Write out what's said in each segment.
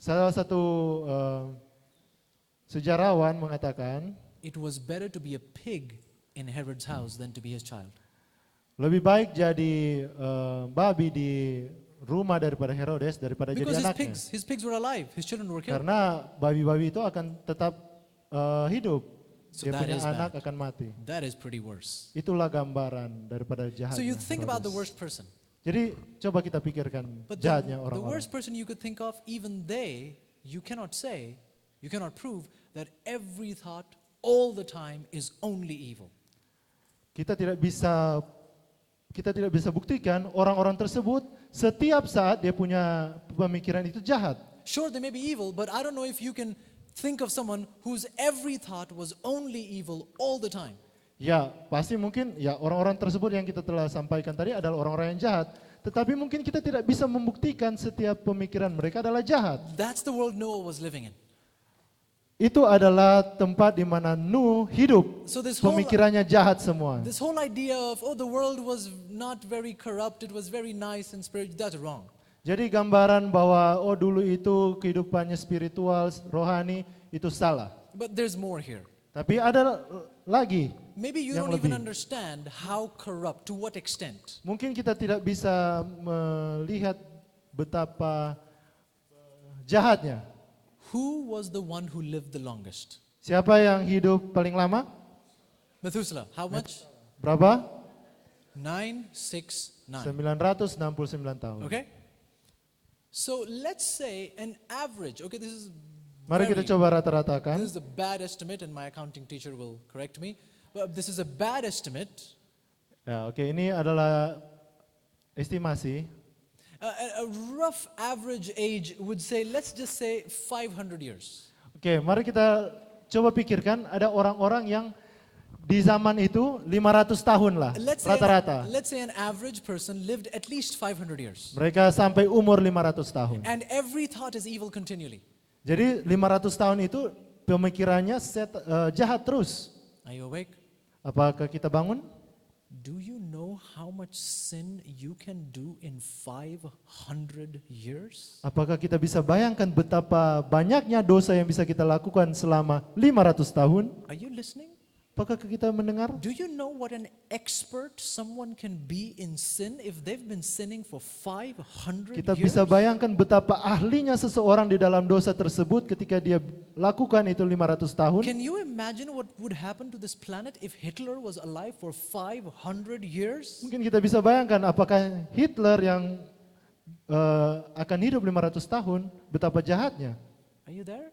Salah satu sejarawan mengatakan, it was better to be a pig in Herod's house than to be his child. lebih baik jadi babi di rumah daripada Herodes daripada Because jadi anaknya. his pigs were alive, his children were killed. Karena babi-babi itu akan tetap hidup. So Dia that punya is anak bad. akan mati. That is pretty worse. Itulah gambaran daripada jahatnya So you think about the Herodes. worst person. Jadi coba kita pikirkan But jahatnya the orang-orang. worst person you could think of, even they, you cannot say, you cannot prove that every thought all the time is only evil. Kita tidak bisa buktikan orang-orang tersebut setiap saat dia punya pemikiran itu jahat. Sure, they may be evil, but I don't know if you can think of someone whose every thought was only evil all the time. Ya, pasti mungkin ya orang-orang tersebut yang kita telah sampaikan tadi adalah orang-orang yang jahat. Tetapi mungkin kita tidak bisa membuktikan setiap pemikiran mereka adalah jahat. That's the world Noah was living in. Itu adalah tempat di mana Nuh hidup. So this Pemikirannya jahat semua. whole idea of, oh, the world was not very corrupt, it was very nice and spiritual, that's wrong. Jadi gambaran bahwa oh dulu itu kehidupannya spiritual, rohani itu salah. But there's more here. Tapi ada lagi. Maybe you Yang don't even lebih. understand how corrupt, to what extent. Mungkin kita tidak bisa melihat betapa jahatnya. Who was the one who lived the longest? Siapa yang hidup paling lama? Methuselah. How much? Berapa? 969. 969 tahun. Okay? So let's say an average, okay, this is Mari kita coba rata-ratakan. this is a bad estimate and my accounting teacher will correct me. But this is a bad estimate. Ya, oke, ini adalah estimasi. A rough average age would say, let's just say 500 years. Oke, mari kita coba pikirkan ada orang-orang yang di zaman itu 500 tahun lah, rata-rata. Let's say an average person lived at least 500 years. Mereka sampai umur 500 tahun. And every thought is evil continually. Jadi 500 tahun itu pemikirannya jahat terus. Are you awake? Apakah kita bangun? Do you know how much sin you can do in 500 years? Apakah kita bisa bayangkan betapa banyaknya dosa yang bisa kita lakukan selama 500 tahun? Are you listening? Apakah kita mendengar? Do you know what an expert someone can be in sin if they've been sinning for 500 Kita years? bisa bayangkan betapa ahlinya seseorang di dalam dosa tersebut ketika dia lakukan itu 500 tahun. Can you imagine what would happen to this planet if Hitler was alive for 500 years? Mungkin kita bisa bayangkan apakah Hitler yang akan hidup 500 tahun, betapa jahatnya. Are you there?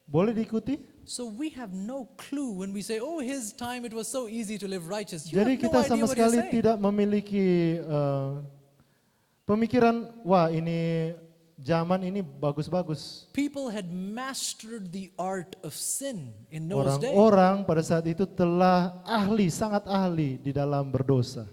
Boleh diikuti? So we have no clue when we say, oh, his time it was so easy to live righteous. You Jadi have no kita idea sama what you're sekali saying. tidak memiliki pemikiran, wah ini zaman ini bagus-bagus. People had mastered the art of sin in Noah's day. Orang-orang pada saat itu telah ahli, sangat ahli di dalam berdosa.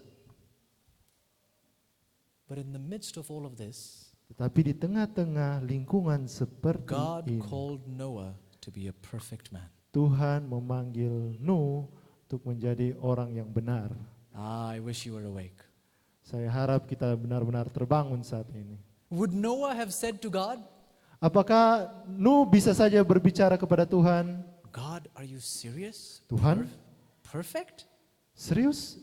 But in the midst of all of this, Tetapi di tengah-tengah lingkungan seperti God ini, called Noah to be a perfect man. Tuhan memanggil Nuh untuk menjadi orang yang benar. I wish you were awake. Saya harap kita benar-benar terbangun saat ini. Would Noah have said to God, Apakah Nuh bisa saja berbicara kepada Tuhan, God, are you serious? Tuhan, Perfect? serius?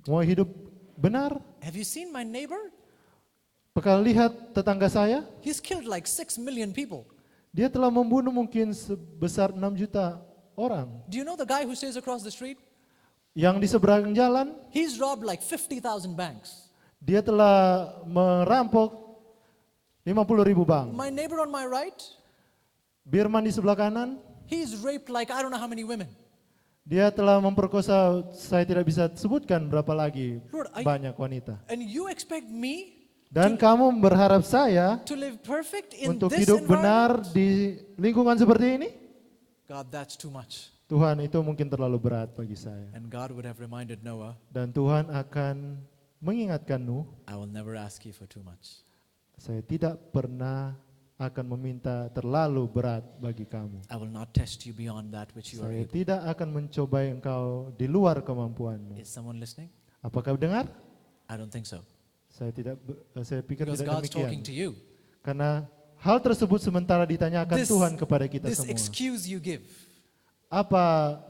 Mau hidup benar? Have you seen my neighbor? Apakah lihat tetangga saya? He's killed like 6 million people. Dia telah membunuh mungkin sebesar 6 juta orang. Do you know the guy who stays across the street? Yang di seberang jalan, He's robbed like 50,000 banks. dia telah merampok 50.000 bank. My neighbor on my right, Birman di sebelah kanan, he's raped like I don't know how many women. dia telah memperkosa, saya tidak bisa sebutkan berapa lagi Lord, banyak wanita. And you expect me Dan kamu berharap saya to live perfect in untuk this hidup benar environment? di lingkungan seperti ini? God, that's too much. Tuhan, itu mungkin terlalu berat bagi saya. And God would have reminded Noah, Dan Tuhan akan mengingatkan Nuh, I will never ask you for too much. saya tidak pernah akan meminta terlalu berat bagi kamu. I will not test you beyond that which you are Saya able. tidak akan mencobai engkau di luar kemampuanmu. Is someone listening? Apakah dengar? I don't think so. Saya pikir Because tidak God's talking demikian. to you. Karena hal tersebut sementara ditanyakan This, Tuhan kepada kita this semua. excuse you give. Apa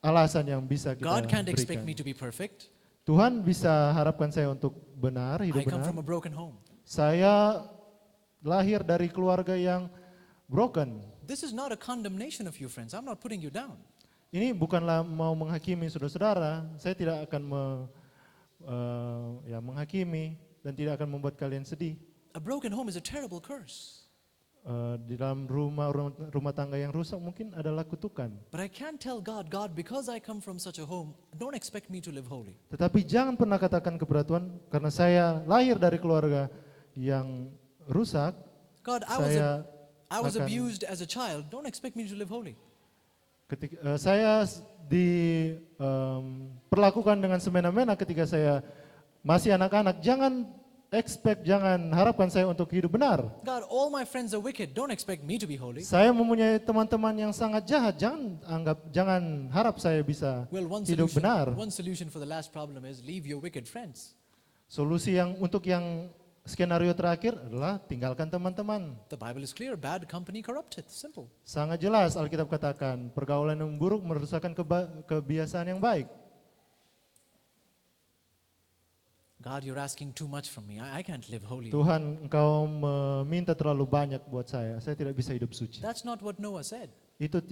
alasan yang bisa kita God can't expect berikan? me to be perfect. Tuhan bisa harapkan saya untuk benar, I hidup come benar. from a broken home. Saya lahir dari keluarga yang broken. This is not a condemnation of you, friends. I'm not putting you down. Ini bukanlah mau menghakimi saudara-saudara. Saya tidak akan menghakimi dan tidak akan membuat kalian sedih. A broken home is a terrible curse. Di dalam rumah tangga yang rusak mungkin adalah kutukan. But I can't tell God, God, because I come from such a home, don't expect me to live holy. Tetapi jangan pernah katakan kepada Tuhan, karena saya lahir dari keluarga yang rusak, God, I was akan- abused as a child. Don't expect me to live holy. ketika saya diperlakukan dengan semena-mena ketika saya masih anak-anak, jangan harapkan saya untuk hidup benar. God, all my friends are wicked. Don't expect me to be holy. Saya mempunyai teman-teman yang sangat jahat, jangan harap saya bisa Well, hidup benar. one solution for the last problem is leave your wicked friends. Solusi untuk yang skenario terakhir adalah tinggalkan teman-teman. The Bible is clear, bad company corrupteth. Simple. Sangat jelas Alkitab katakan, pergaulan yang buruk merusakkan kebiasaan yang baik. God, you're asking too much from me. I can't live holy. Tuhan, Engkau meminta terlalu banyak buat saya tidak bisa hidup suci. That's not what Noah said. Itu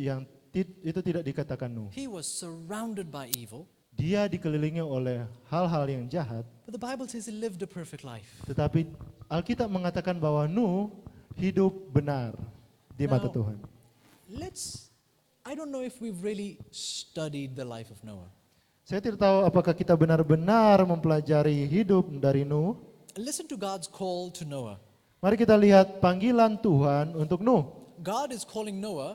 tidak dikatakan Nuh. He was surrounded by evil, Dia dikelilingi oleh hal-hal yang jahat, but the Bible says he lived a perfect life. tetapi Alkitab mengatakan bahwa Nuh hidup benar di mata Now, Tuhan. I don't know if we've really studied the life of Noah. Saya tidak tahu apakah kita benar-benar mempelajari hidup dari Nuh. Listen to God's call to Noah. Mari kita lihat panggilan Tuhan untuk Nuh. God is calling Noah,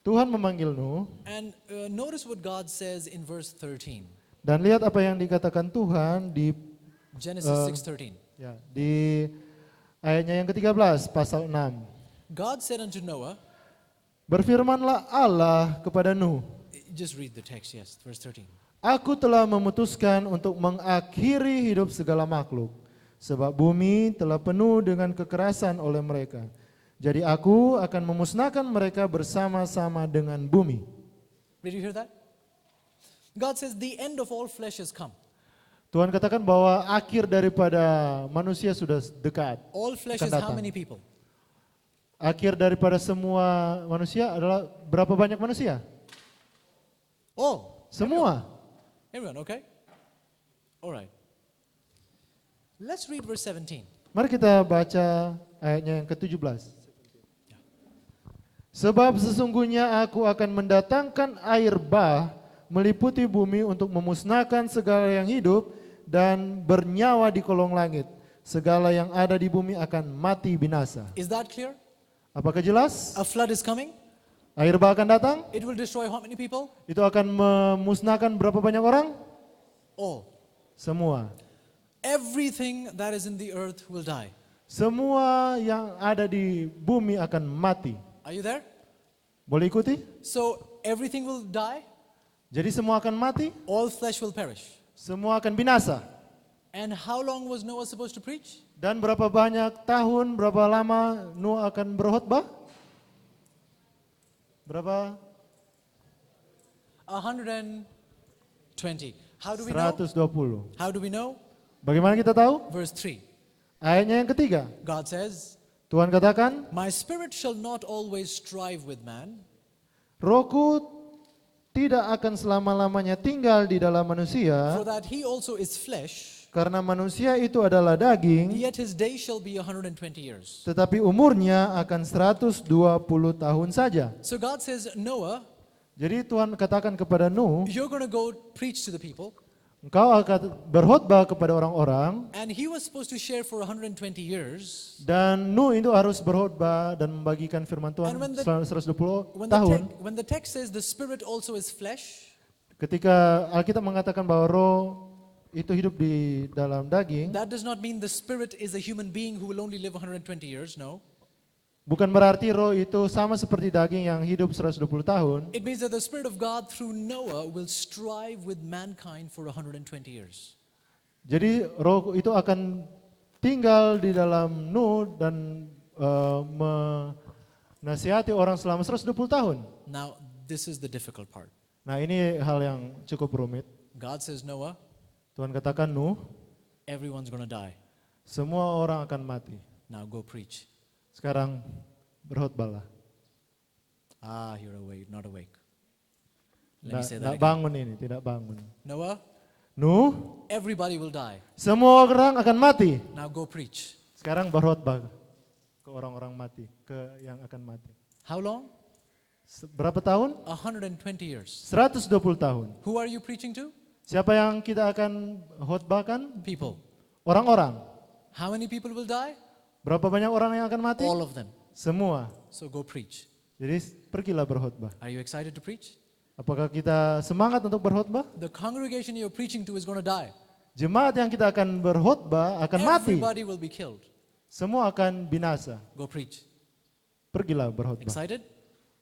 Tuhan memanggil Nuh, and notice what God says in verse 13. dan lihat apa yang dikatakan Tuhan di Genesis 6:13. di ayatnya yang ke-13 pasal 6. God said unto Noah, Berfirmanlah Allah kepada Nuh, just read the text, yes, verse 13. Aku telah memutuskan untuk mengakhiri hidup segala makhluk, sebab bumi telah penuh dengan kekerasan oleh mereka. Jadi aku akan memusnahkan mereka bersama-sama dengan bumi. Did you hear that? God says the end of all flesh has come. Tuhan katakan bahwa akhir daripada manusia sudah dekat. All flesh akan is how datang. many people? Akhir daripada semua manusia adalah berapa banyak manusia? All. Semua. Everyone, okay? All right. Let's read verse 17. Mari kita baca ayatnya yang ke-17. Sebab sesungguhnya aku akan mendatangkan air bah meliputi bumi untuk memusnahkan segala yang hidup dan bernyawa di kolong langit. Segala yang ada di bumi akan mati binasa. Is that clear? Apakah jelas? A flood is coming. Air bah akan datang, It will destroy how many people? itu akan memusnahkan berapa banyak orang? All. Semua. Everything that is in the earth will die. Semua yang ada di bumi akan mati. Are you there? Boleh ikuti? So everything will die, Jadi semua akan mati, all flesh will perish. semua akan binasa. And how long was Noah supposed to preach? Dan berapa banyak tahun, berapa lama Nuh akan berkhotbah? Berapa? 120. How do we know? 120. How do we know? Bagaimana kita tahu? Verse 3. Ayatnya yang ketiga. God says, Tuhan katakan, My spirit shall not always strive with man, Rohku tidak akan selama-lamanya tinggal di dalam for manusia, that he also is flesh, karena manusia itu adalah daging, yet his days shall be 120 years. tetapi umurnya akan 120 tahun saja. So God says, Noah, Jadi Tuhan katakan kepada Nuh, you're going to go preach to the people. engkau akan berkhotbah kepada orang-orang, And he was supposed to share for 120 years. dan Nuh itu harus berkhotbah dan membagikan firman Tuhan And when the- selama 120 tahun. When the text says the spirit also is flesh, Ketika Alkitab mengatakan bahwa roh itu hidup di dalam daging, that does not mean the spirit is a human being who will only live 120 years. No. bukan berarti roh itu sama seperti daging yang hidup 120 tahun. It means that the Spirit of God through Noah will strive with mankind for 120 years. Jadi roh itu akan tinggal di dalam Nuh dan menasihati orang selama 120 tahun. Now, this is the difficult part. Nah ini hal yang cukup rumit. God says, Noah, Tuhan katakan, Nuh, everyone's going to die. semua orang akan mati. Now go preach. Sekarang berkhotbahlah. Ah, you're awake, not awake. Let me say Tidak that again. bangun ini, tidak bangun. Noah, Nuh, everybody will die. semua orang akan mati. Now go preach. Sekarang berkhotbah ke orang-orang mati, ke yang akan mati. How long? Berapa tahun? 120 years. 120 tahun. Who are you preaching to? Siapa yang kita akan khotbahkan? People. Orang-orang. How many people will die? Berapa banyak orang yang akan mati? All of them. Semua. So go preach. Jadi pergilah berkhotbah. Are you excited to preach? Apakah kita semangat untuk berkhotbah? The congregation you're preaching to is going to die. Jemaat yang kita akan berkhotbah akan mati. Everybody will be killed. Semua akan binasa. Go preach. Pergilah berkhotbah. Excited?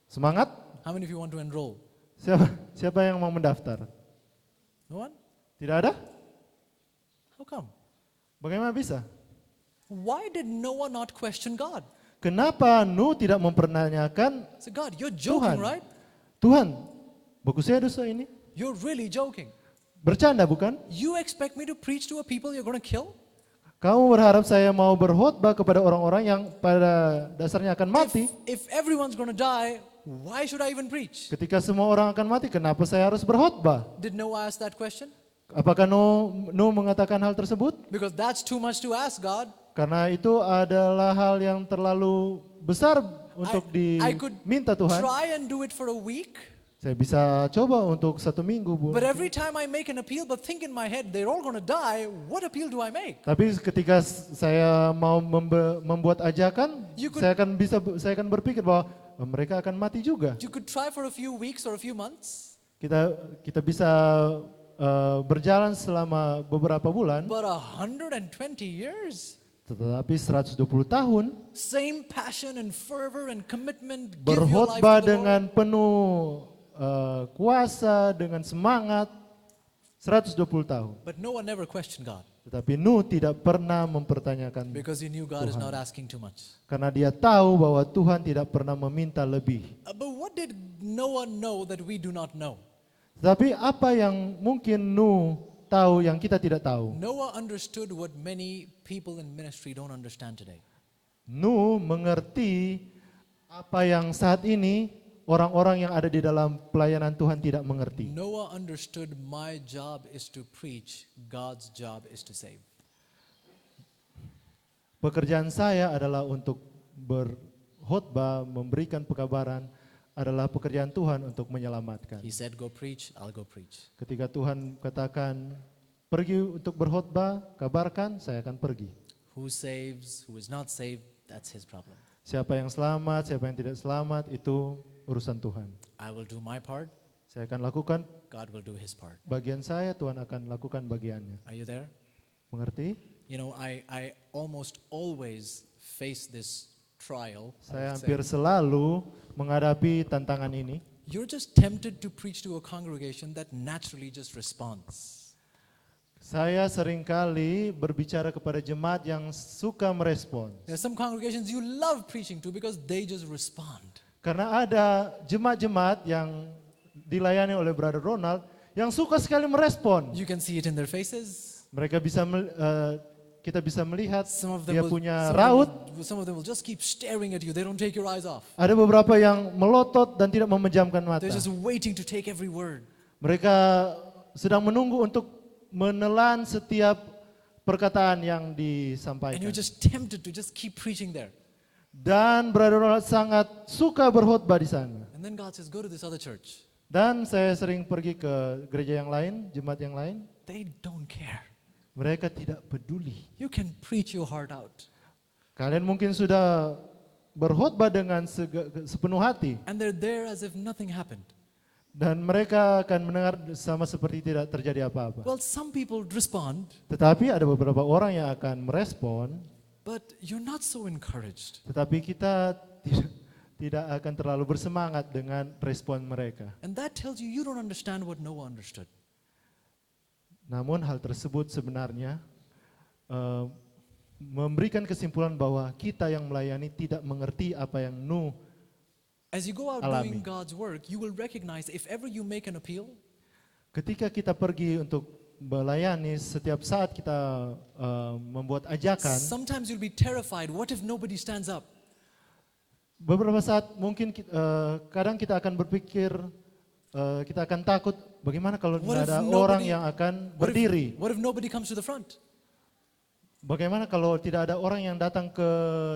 Semangat? How many of you want to enroll? Siapa yang mau mendaftar? No one? Tidak ada? How come? Bagaimana bisa? Why did Noah not question God? Kenapa Nuh tidak mempertanyakan, Say, God, you're joking, Tuhan. right? Tuhan, bagus saya dosa ini? You're really joking. Bercanda bukan? You expect me to preach to a people you're going to kill? Kamu berharap saya mau berkhotbah kepada orang-orang yang pada dasarnya akan mati? If everyone's going to die, why should I even preach? Ketika semua orang akan mati, kenapa saya harus berkhotbah? Did Noah ask that question? Apakah Nuh mengatakan hal tersebut? Because that's too much to ask God. Karena itu adalah hal yang terlalu besar untuk I could diminta Tuhan. try and do it for a week, Saya bisa coba untuk 1 minggu, Bu. but every time I make an appeal but think in my head they're all going to die, what appeal do I make? Tapi ketika saya mau membuat ajakan, You could- saya akan berpikir bahwa mereka akan mati juga. You could try for a few weeks or a few months, Kita bisa berjalan selama beberapa bulan, but 120 years, tetapi 120 tahun same passion and fervor and commitment, give your life berkhotbah to the dengan Lord. penuh kuasa, dengan semangat, 120 tahun. But Noah never questioned God Tetapi Nuh tidak pernah mempertanyakan because he knew God is not asking too much. karena dia tahu bahwa Tuhan tidak pernah meminta lebih. But what did Noah know that we do not know? Tapi apa yang mungkin Nuh tahu yang kita tidak tahu? Noah understood what many people in ministry don't understand today. Nuh mengerti apa yang saat ini orang-orang yang ada di dalam pelayanan Tuhan tidak mengerti. Noah understood my job is to preach, God's job is to save. Pekerjaan saya adalah untuk berkhotbah, memberikan pekabaran, adalah pekerjaan Tuhan untuk menyelamatkan. He said, go preach, I'll go preach. Ketika Tuhan katakan, pergi untuk berkhotbah, kabarkan, saya akan pergi. Who saves, who is not saved, that's his problem. Siapa yang selamat, siapa yang tidak selamat, itu urusan Tuhan. I will do my part, Saya akan lakukan God will do his part. bagian saya, Tuhan akan lakukan bagiannya. Are you there? Mengerti? You know, I almost always face this trial. I Saya would hampir say. selalu menghadapi tantangan ini. You're just tempted to preach to a congregation that naturally just responds. Saya seringkali berbicara kepada jemaat yang suka merespon. There are some congregations you love preaching to because they just respond. Karena ada jemaat-jemaat yang dilayani oleh Brother Ronald yang suka sekali merespon. You can see it in their faces. Mereka kita bisa melihat Some of dia them punya raut. some of them will just keep staring at you. They don't take your eyes off. Ada beberapa yang melotot dan tidak memejamkan mata. They're just waiting to take every word. Mereka sedang menunggu untuk menelan setiap perkataan yang And disampaikan. you're just tempted to just keep preaching there. Dan Brother Ronald sangat suka berkhotbah di sana. And then God says, go to this other church. Dan saya sering pergi ke gereja yang lain, jemaat yang lain. They don't care. Mereka tidak peduli. You can preach your heart out. Kalian mungkin sudah berkhotbah dengan sepenuh hati. And they're there as if nothing happened. Dan mereka akan mendengar sama seperti tidak terjadi apa-apa. Well, some people respond, Tetapi ada beberapa orang yang akan merespon, but you're not so encouraged. tetapi kita tidak akan terlalu bersemangat dengan respon mereka. And that tells you you don't understand what Noah understood. Namun hal tersebut sebenarnya memberikan kesimpulan bahwa kita yang melayani tidak mengerti apa yang Nuh. As you go out Alami. doing God's work, you will recognize if ever you make an appeal, Ketika kita pergi untuk melayani, setiap saat kita membuat ajakan, sometimes you'll be terrified. What if nobody stands up? beberapa saat mungkin kadang kita akan berpikir, kita akan takut, bagaimana kalau What tidak if ada nobody- orang yang akan berdiri? What if nobody comes to the front? Bagaimana kalau tidak ada orang yang datang ke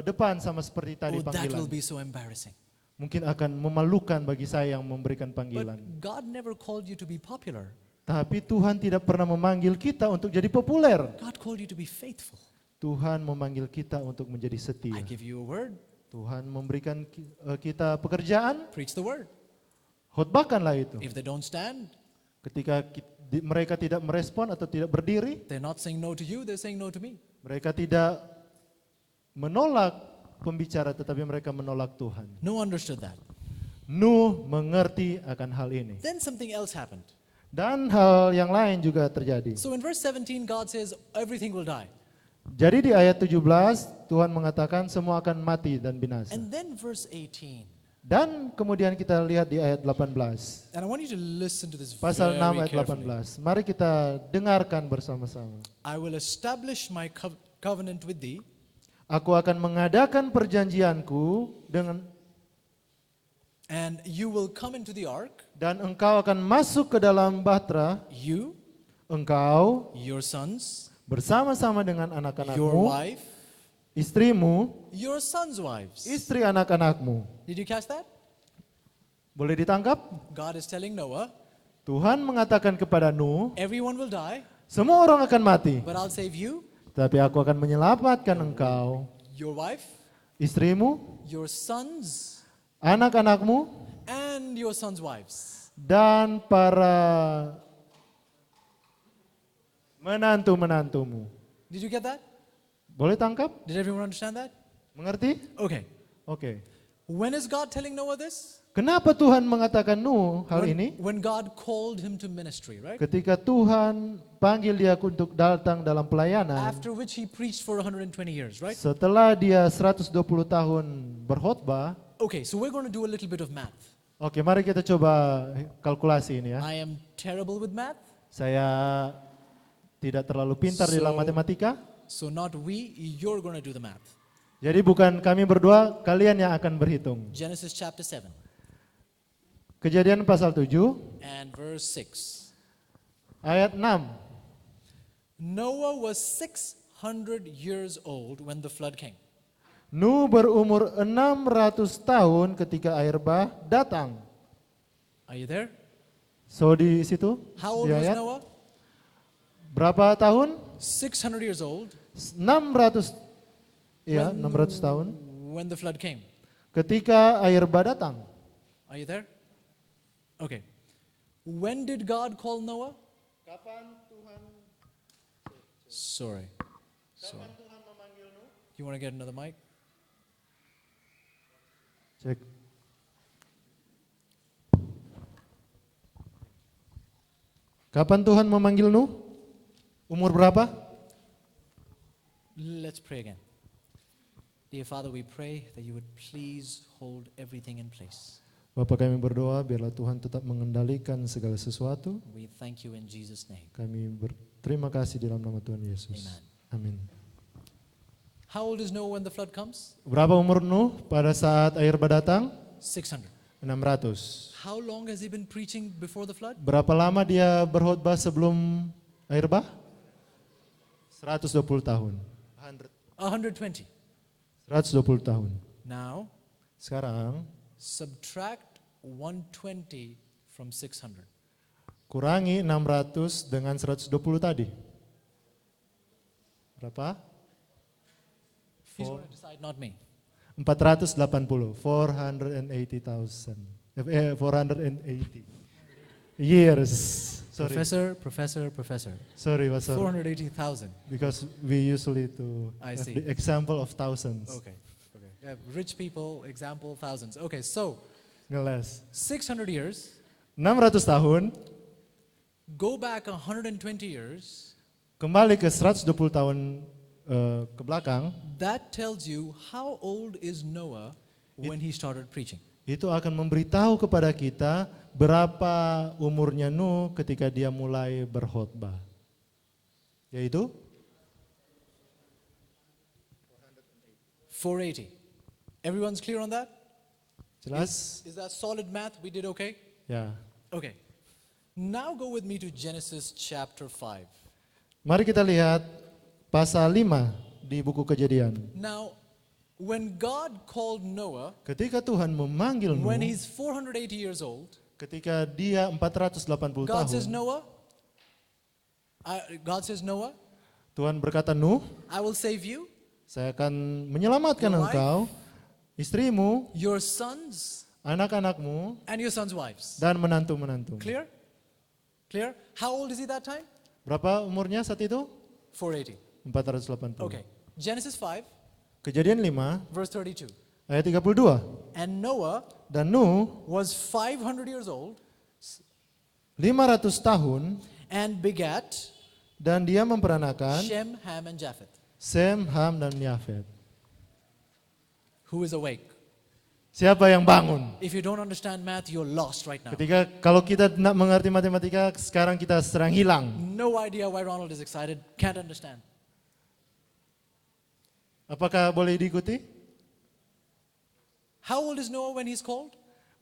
depan sama seperti tadi Oh, that will panggilan? be so embarrassing. Mungkin akan memalukan bagi saya yang memberikan But panggilan. God never called you to be popular. Tapi Tuhan tidak pernah memanggil kita untuk jadi populer. God called you to be faithful. Tuhan memanggil kita untuk menjadi I setia. give you a word, Tuhan memberikan kita pekerjaan, preach the word. khotbahkanlah itu. If they don't stand, Ketika mereka tidak merespon atau tidak berdiri, they're not saying no to you, they're saying no to me. mereka tidak menolak pembicara, tetapi mereka menolak Tuhan. Noah understood that. Nuh mengerti akan hal ini. Then something else happened. Dan hal yang lain juga terjadi. So in verse 17, God says, everything will die. Jadi di ayat 17, Tuhan mengatakan semua akan mati dan binasa. And then verse 18. Dan kemudian kita lihat di ayat 18. And I want you to listen to this Pasal 6 very ayat carefully. 18. Mari kita dengarkan bersama-sama. I will establish my covenant with thee, Aku akan mengadakan perjanjianku dengan, and you will come into the ark, dan engkau akan masuk ke dalam bahtera, you, engkau your sons, bersama-sama dengan your anak-anakmu, wife, istrimu, your sons' wives. istri anak-anakmu. Did you catch that? Boleh ditangkap? God is telling Noah, Tuhan mengatakan kepada Nuh, everyone will die, semua orang akan mati, but I'll save you, tapi aku akan menyelamatkan engkau, your wife, istrimu, your sons, anak-anakmu, and your sons' wives. dan para menantu-menantumu. Did you get that? Boleh tangkap? Did everyone understand that? Mengerti? Okay. Oke. When is God telling Noah this? Kenapa Tuhan mengatakan Nuh hal ini? When God called him to ministry, right? Ketika Tuhan panggil dia untuk datang dalam pelayanan, After which he preached for 120 years, right? setelah dia 120 tahun berkhotbah. Okay, so we're going to do a little bit of math. Oke, mari kita coba kalkulasi ini ya. I am terrible with math, Saya tidak terlalu pintar di dalam So- matematika. so not we, you're going to do the math. Jadi bukan kami berdua, kalian yang akan berhitung. Genesis chapter 7 Kejadian pasal 7 and verse 6. ayat 6. Noah was 600 years old when the flood came. Nuh berumur 600 tahun ketika air bah datang. Are you there? So di situ, How old di was ayat, Noah? berapa tahun? 600 years old 600, ya, When- 600 tahun when the flood came. ketika air bah datang. Are you there? Okay. When did God call Noah? Kapan Tuhan Sorry. memanggil Nuh? You want to get another mic? Cek. Kapan Tuhan memanggil Nuh? Umur berapa? Let's pray again. Dear Father, we pray that you would please hold everything in place. Bapak, kami berdoa biarlah Tuhan tetap mengendalikan segala sesuatu. We thank you in Jesus' name. Kami berterima kasih dalam nama Tuhan Yesus. Amin. How old is Noah when the flood comes? Berapa umur Nuh pada saat air bah datang? 600. 600. How long has he been preaching before the flood? Berapa lama dia berkhotbah sebelum air bah? 120 tahun. 120. 120 tahun. Now, Sekarang subtract 120 from 600. kurangi 600 dengan 120 tadi. Berapa? He's going to decide, not me. 480. 480,000. 480 years. Sorry. Professor. Sorry, was sorry. 480,000. Because we usually to I have see. the example of thousands. Okay. Yeah, rich people, example, thousands. Okay, so Ngeles. 600 years, 600 tahun, go back 120 years, kembali ke 120 tahun ke belakang, that tells you how old is Noah when he started preaching. itu akan memberitahu kepada kita berapa umurnya Nuh ketika dia mulai berkhotbah. Yaitu 480. Everyone's clear on that? jelas? Is that solid math? We did okay? Ya. Okay. Now go with me to Genesis chapter 5. Mari kita lihat pasal 5 di buku Kejadian. Now, when God called Noah, Ketika Tuhan memanggil when Nuh, he's 480 years old, ketika dia 480 God says, tahun, Noah, Tuhan berkata, Nuh, I will save you, saya akan menyelamatkan Your engkau, istrimu, your sons, anak-anakmu, and your sons' wives. dan menantu-menantu. Clear? Clear? How old is he that time? Berapa umurnya saat itu? 480. 480. Okay. Genesis 5, Kejadian 5 verse 32. ayat 32. And Noah Dan Nuh was 500 years old 500 tahun and begat dan dia memperanakan Shem, Ham, and Japheth. Sem, Ham, dan Yafet. Who is awake? Siapa yang bangun? If you don't understand math, you're lost right now. Ketika kalau kita tidak mengerti matematika, sekarang kita serang hilang. No idea why Ronald is excited. Can't understand. Apakah boleh diikuti? How old is Noah when he's called?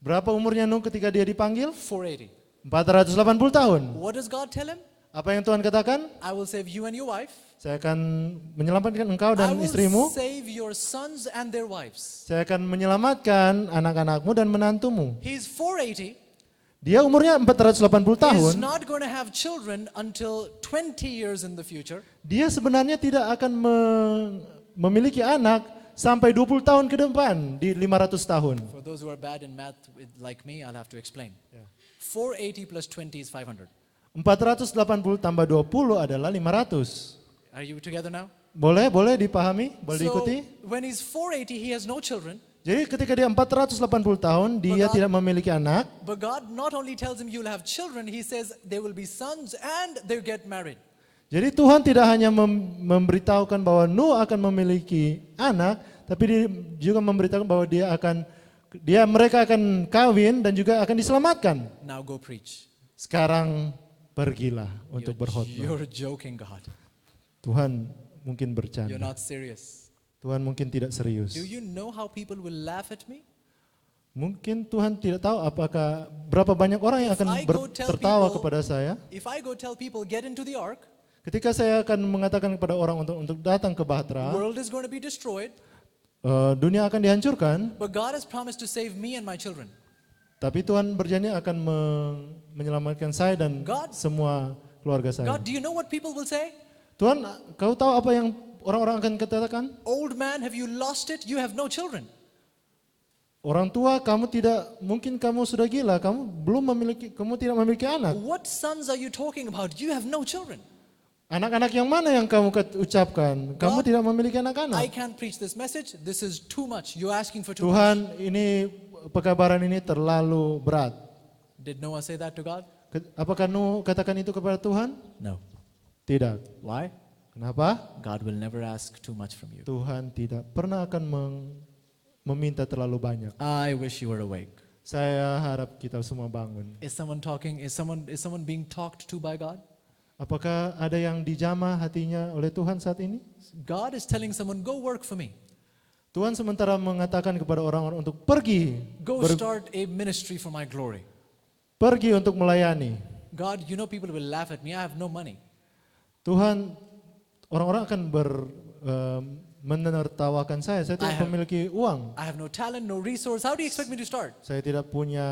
Berapa umurnya Nuh ketika dia dipanggil? 480. 480 tahun. What does God tell him? Apa yang Tuhan katakan? I will save you and your wife. Saya akan menyelamatkan engkau I dan will istrimu. save your sons and their wives. Saya akan menyelamatkan anak-anakmu dan menantumu. He's 480. Dia umurnya 480 tahun. He's not going to have children until 20 years in the future. Dia sebenarnya tidak akan memiliki anak sampai 20 tahun ke depan di 500 tahun. For those who are bad in math like me, I'll have to explain. 480 plus 20 is 500. 480 tambah 20 adalah 500. Are you together now? Boleh dipahami? Boleh diikuti? When he's 480, he has no children. Jadi ketika dia 480 tahun, dia God- tidak memiliki anak. But God not only tells him you'll have children, he says they will be sons and they'll get married. Jadi Tuhan tidak hanya memberitahukan bahwa Nuh akan memiliki anak, tapi dia juga memberitahukan bahwa mereka akan kawin dan juga akan diselamatkan. Now go preach. Sekarang pergilah untuk berkhotbah. You're joking, God. Tuhan mungkin You're bercanda. not serious. Tuhan mungkin tidak serius. Do you know how people will laugh at me? Mungkin Tuhan tidak tahu berapa banyak orang yang akan If I go tell tertawa people- kepada saya. If I go tell people get into the ark, Ketika saya akan mengatakan kepada orang untuk datang ke the Bahtera, world is going to be destroyed, dunia akan dihancurkan, but God has promised to save me and my children. tapi Tuhan berjanji akan menyelamatkan saya dan God- semua keluarga saya. God, do you know what people will say? Tuhan, kau tahu apa yang orang-orang akan katakan? Old man, have you lost it? You have no children. Orang tua, mungkin kamu sudah gila, kamu tidak memiliki anak. What sons are you talking about? You have no children. Anak-anak yang mana yang kamu ucapkan? Kamu God, tidak memiliki I anak-anak. can't preach this message. This is too much. You're asking for too much. Tuhan, ini pekabaran ini terlalu berat. Did Noah say that to God? Apakah Nuh katakan itu kepada Tuhan? No. Tidak. Why? Kenapa? God will never ask too much from you. Tuhan tidak pernah akan meminta terlalu banyak. I wish you were awake. Saya harap kita semua bangun. Is someone talking? Is someone being talked to by God? Apakah ada yang dijamah hatinya oleh Tuhan saat ini? God is telling someone, go work for me. Tuhan sementara mengatakan kepada orang-orang untuk pergi, Go start a ministry for my glory. pergi untuk melayani. God, you know people will laugh at me. I have no money. Tuhan, orang-orang akan menertawakan saya tidak memiliki uang. I have no talent, no resource. How do you expect me to start? Saya tidak punya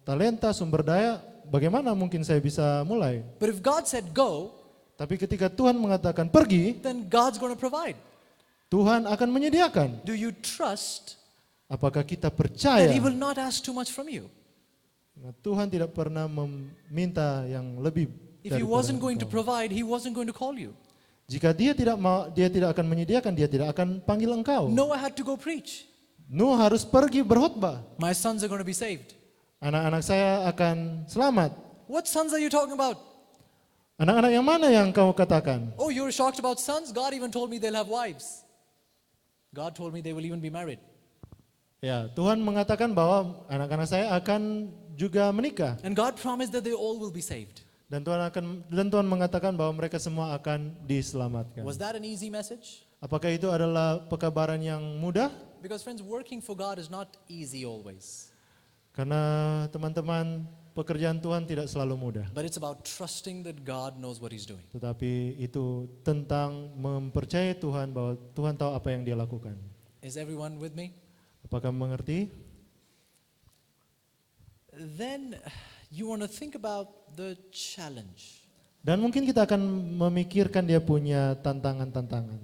talenta, sumber daya, bagaimana mungkin saya bisa mulai? But if God said go, Tapi ketika Tuhan mengatakan pergi, then God's going to provide. Tuhan akan menyediakan. Do you trust Apakah kita that percaya? He will not ask too much from you? Nah, Tuhan tidak pernah meminta yang lebih. If He daripada wasn't going to engkau. provide, He wasn't going to call you. Jika dia tidak akan menyediakan, dia tidak akan panggil engkau. Noah had to go preach. Nuh harus pergi berkhotbah. My sons are going to be saved. Anak-anak saya akan selamat. What sons are you talking about? Anak-anak yang mana yang kau katakan? Oh, you're shocked about sons? God even told me they'll have wives. God told me they will even be married. Ya, Tuhan mengatakan bahwa anak-anak saya akan juga menikah. And God promised that they all will be saved. Dan Tuhan mengatakan bahwa mereka semua akan diselamatkan. Was that an easy message? Apakah itu adalah pekabaran yang mudah? Because friends, working for God is not easy always. Karena teman-teman, pekerjaan Tuhan tidak selalu mudah. But it's about trusting that God knows what He's doing. Tetapi itu tentang mempercayai Tuhan bahwa Tuhan tahu apa yang Dia lakukan. Is everyone with me? Apakah mengerti? Then you want to think about the challenge. Dan mungkin kita akan memikirkan dia punya tantangan-tantangan.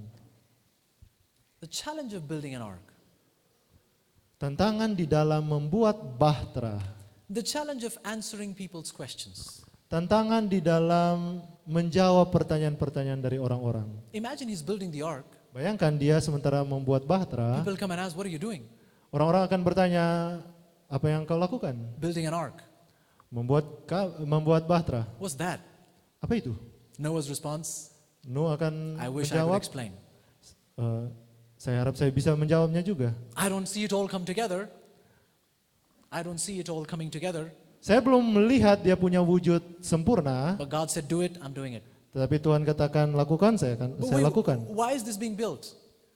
The challenge of building an ark. Tantangan di dalam membuat bahtera. The challenge of answering people's questions. Tantangan di dalam menjawab pertanyaan-pertanyaan dari orang-orang. Imagine he's building the ark. Bayangkan dia sementara membuat bahtera, People come and ask, what are you doing? orang-orang akan bertanya, apa yang kau lakukan? Building an ark. Membuat bahtera. What's that? Apa itu? Noah's response, Nuh akan I wish I could menjawab, explain. saya harap saya bisa menjawabnya juga. I don't see it all come together. I don't see it all coming together. Saya belum melihat dia punya wujud sempurna, But God said, do it, I'm doing it. tetapi Tuhan katakan lakukan, saya But saya wait, lakukan. why is this being built?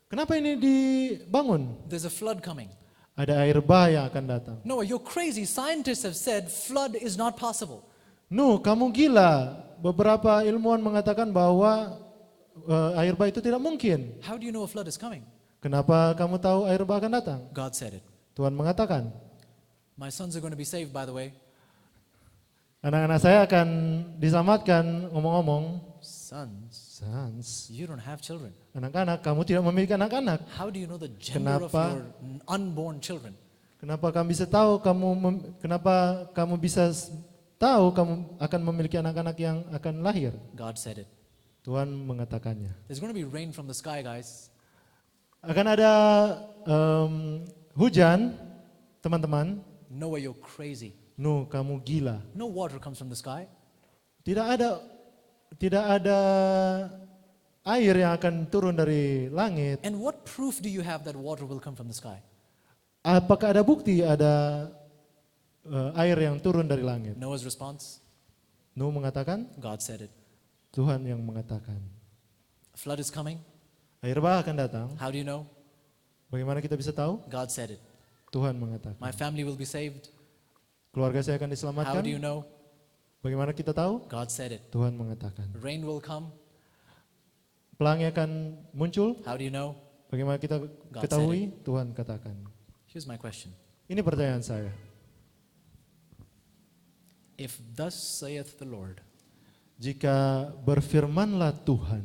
Kenapa ini dibangun? There's a flood coming. Ada air bah yang akan datang. Noah, you're crazy. Scientists have said flood is not possible. Nuh, kamu gila. Beberapa ilmuwan mengatakan bahwa air bah itu tidak mungkin. How do you know a flood is coming? Kenapa kamu tahu air bah akan datang? God said it. Tuhan mengatakan, My sons are going to be saved, by the way. anak-anak saya akan diselamatkan. Ngomong-ngomong, Sons, you don't have children. anak-anak, kamu tidak memiliki anak-anak. How do you know the gender of Kenapa? your unborn children? Kenapa kamu bisa tahu kenapa kamu bisa tahu kamu akan memiliki anak-anak yang akan lahir? God said it. Tuhan mengatakannya. There's going to be rain from the sky, guys. Akan ada hujan, teman-teman. Noah, you're crazy. Nuh, kamu gila. No water comes from the sky. Tidak ada air yang akan turun dari langit. And what proof do you have that water will come from the sky? Apakah ada bukti ada air yang turun dari langit? Noah's response, Nuh mengatakan, God said it. Tuhan yang mengatakan. A flood is coming. Air bah akan datang. How do you know? Bagaimana kita bisa tahu? God said it. Tuhan mengatakan. My family will be saved. Keluarga saya akan How diselamatkan. do you know? Bagaimana kita tahu? God said it. Tuhan mengatakan. Rain will come. Pelangi akan muncul. How do you know? Bagaimana kita God ketahui? Tuhan katakan. Here's my question. Ini pertanyaan saya. If thus saith the Lord Jika berfirmanlah Tuhan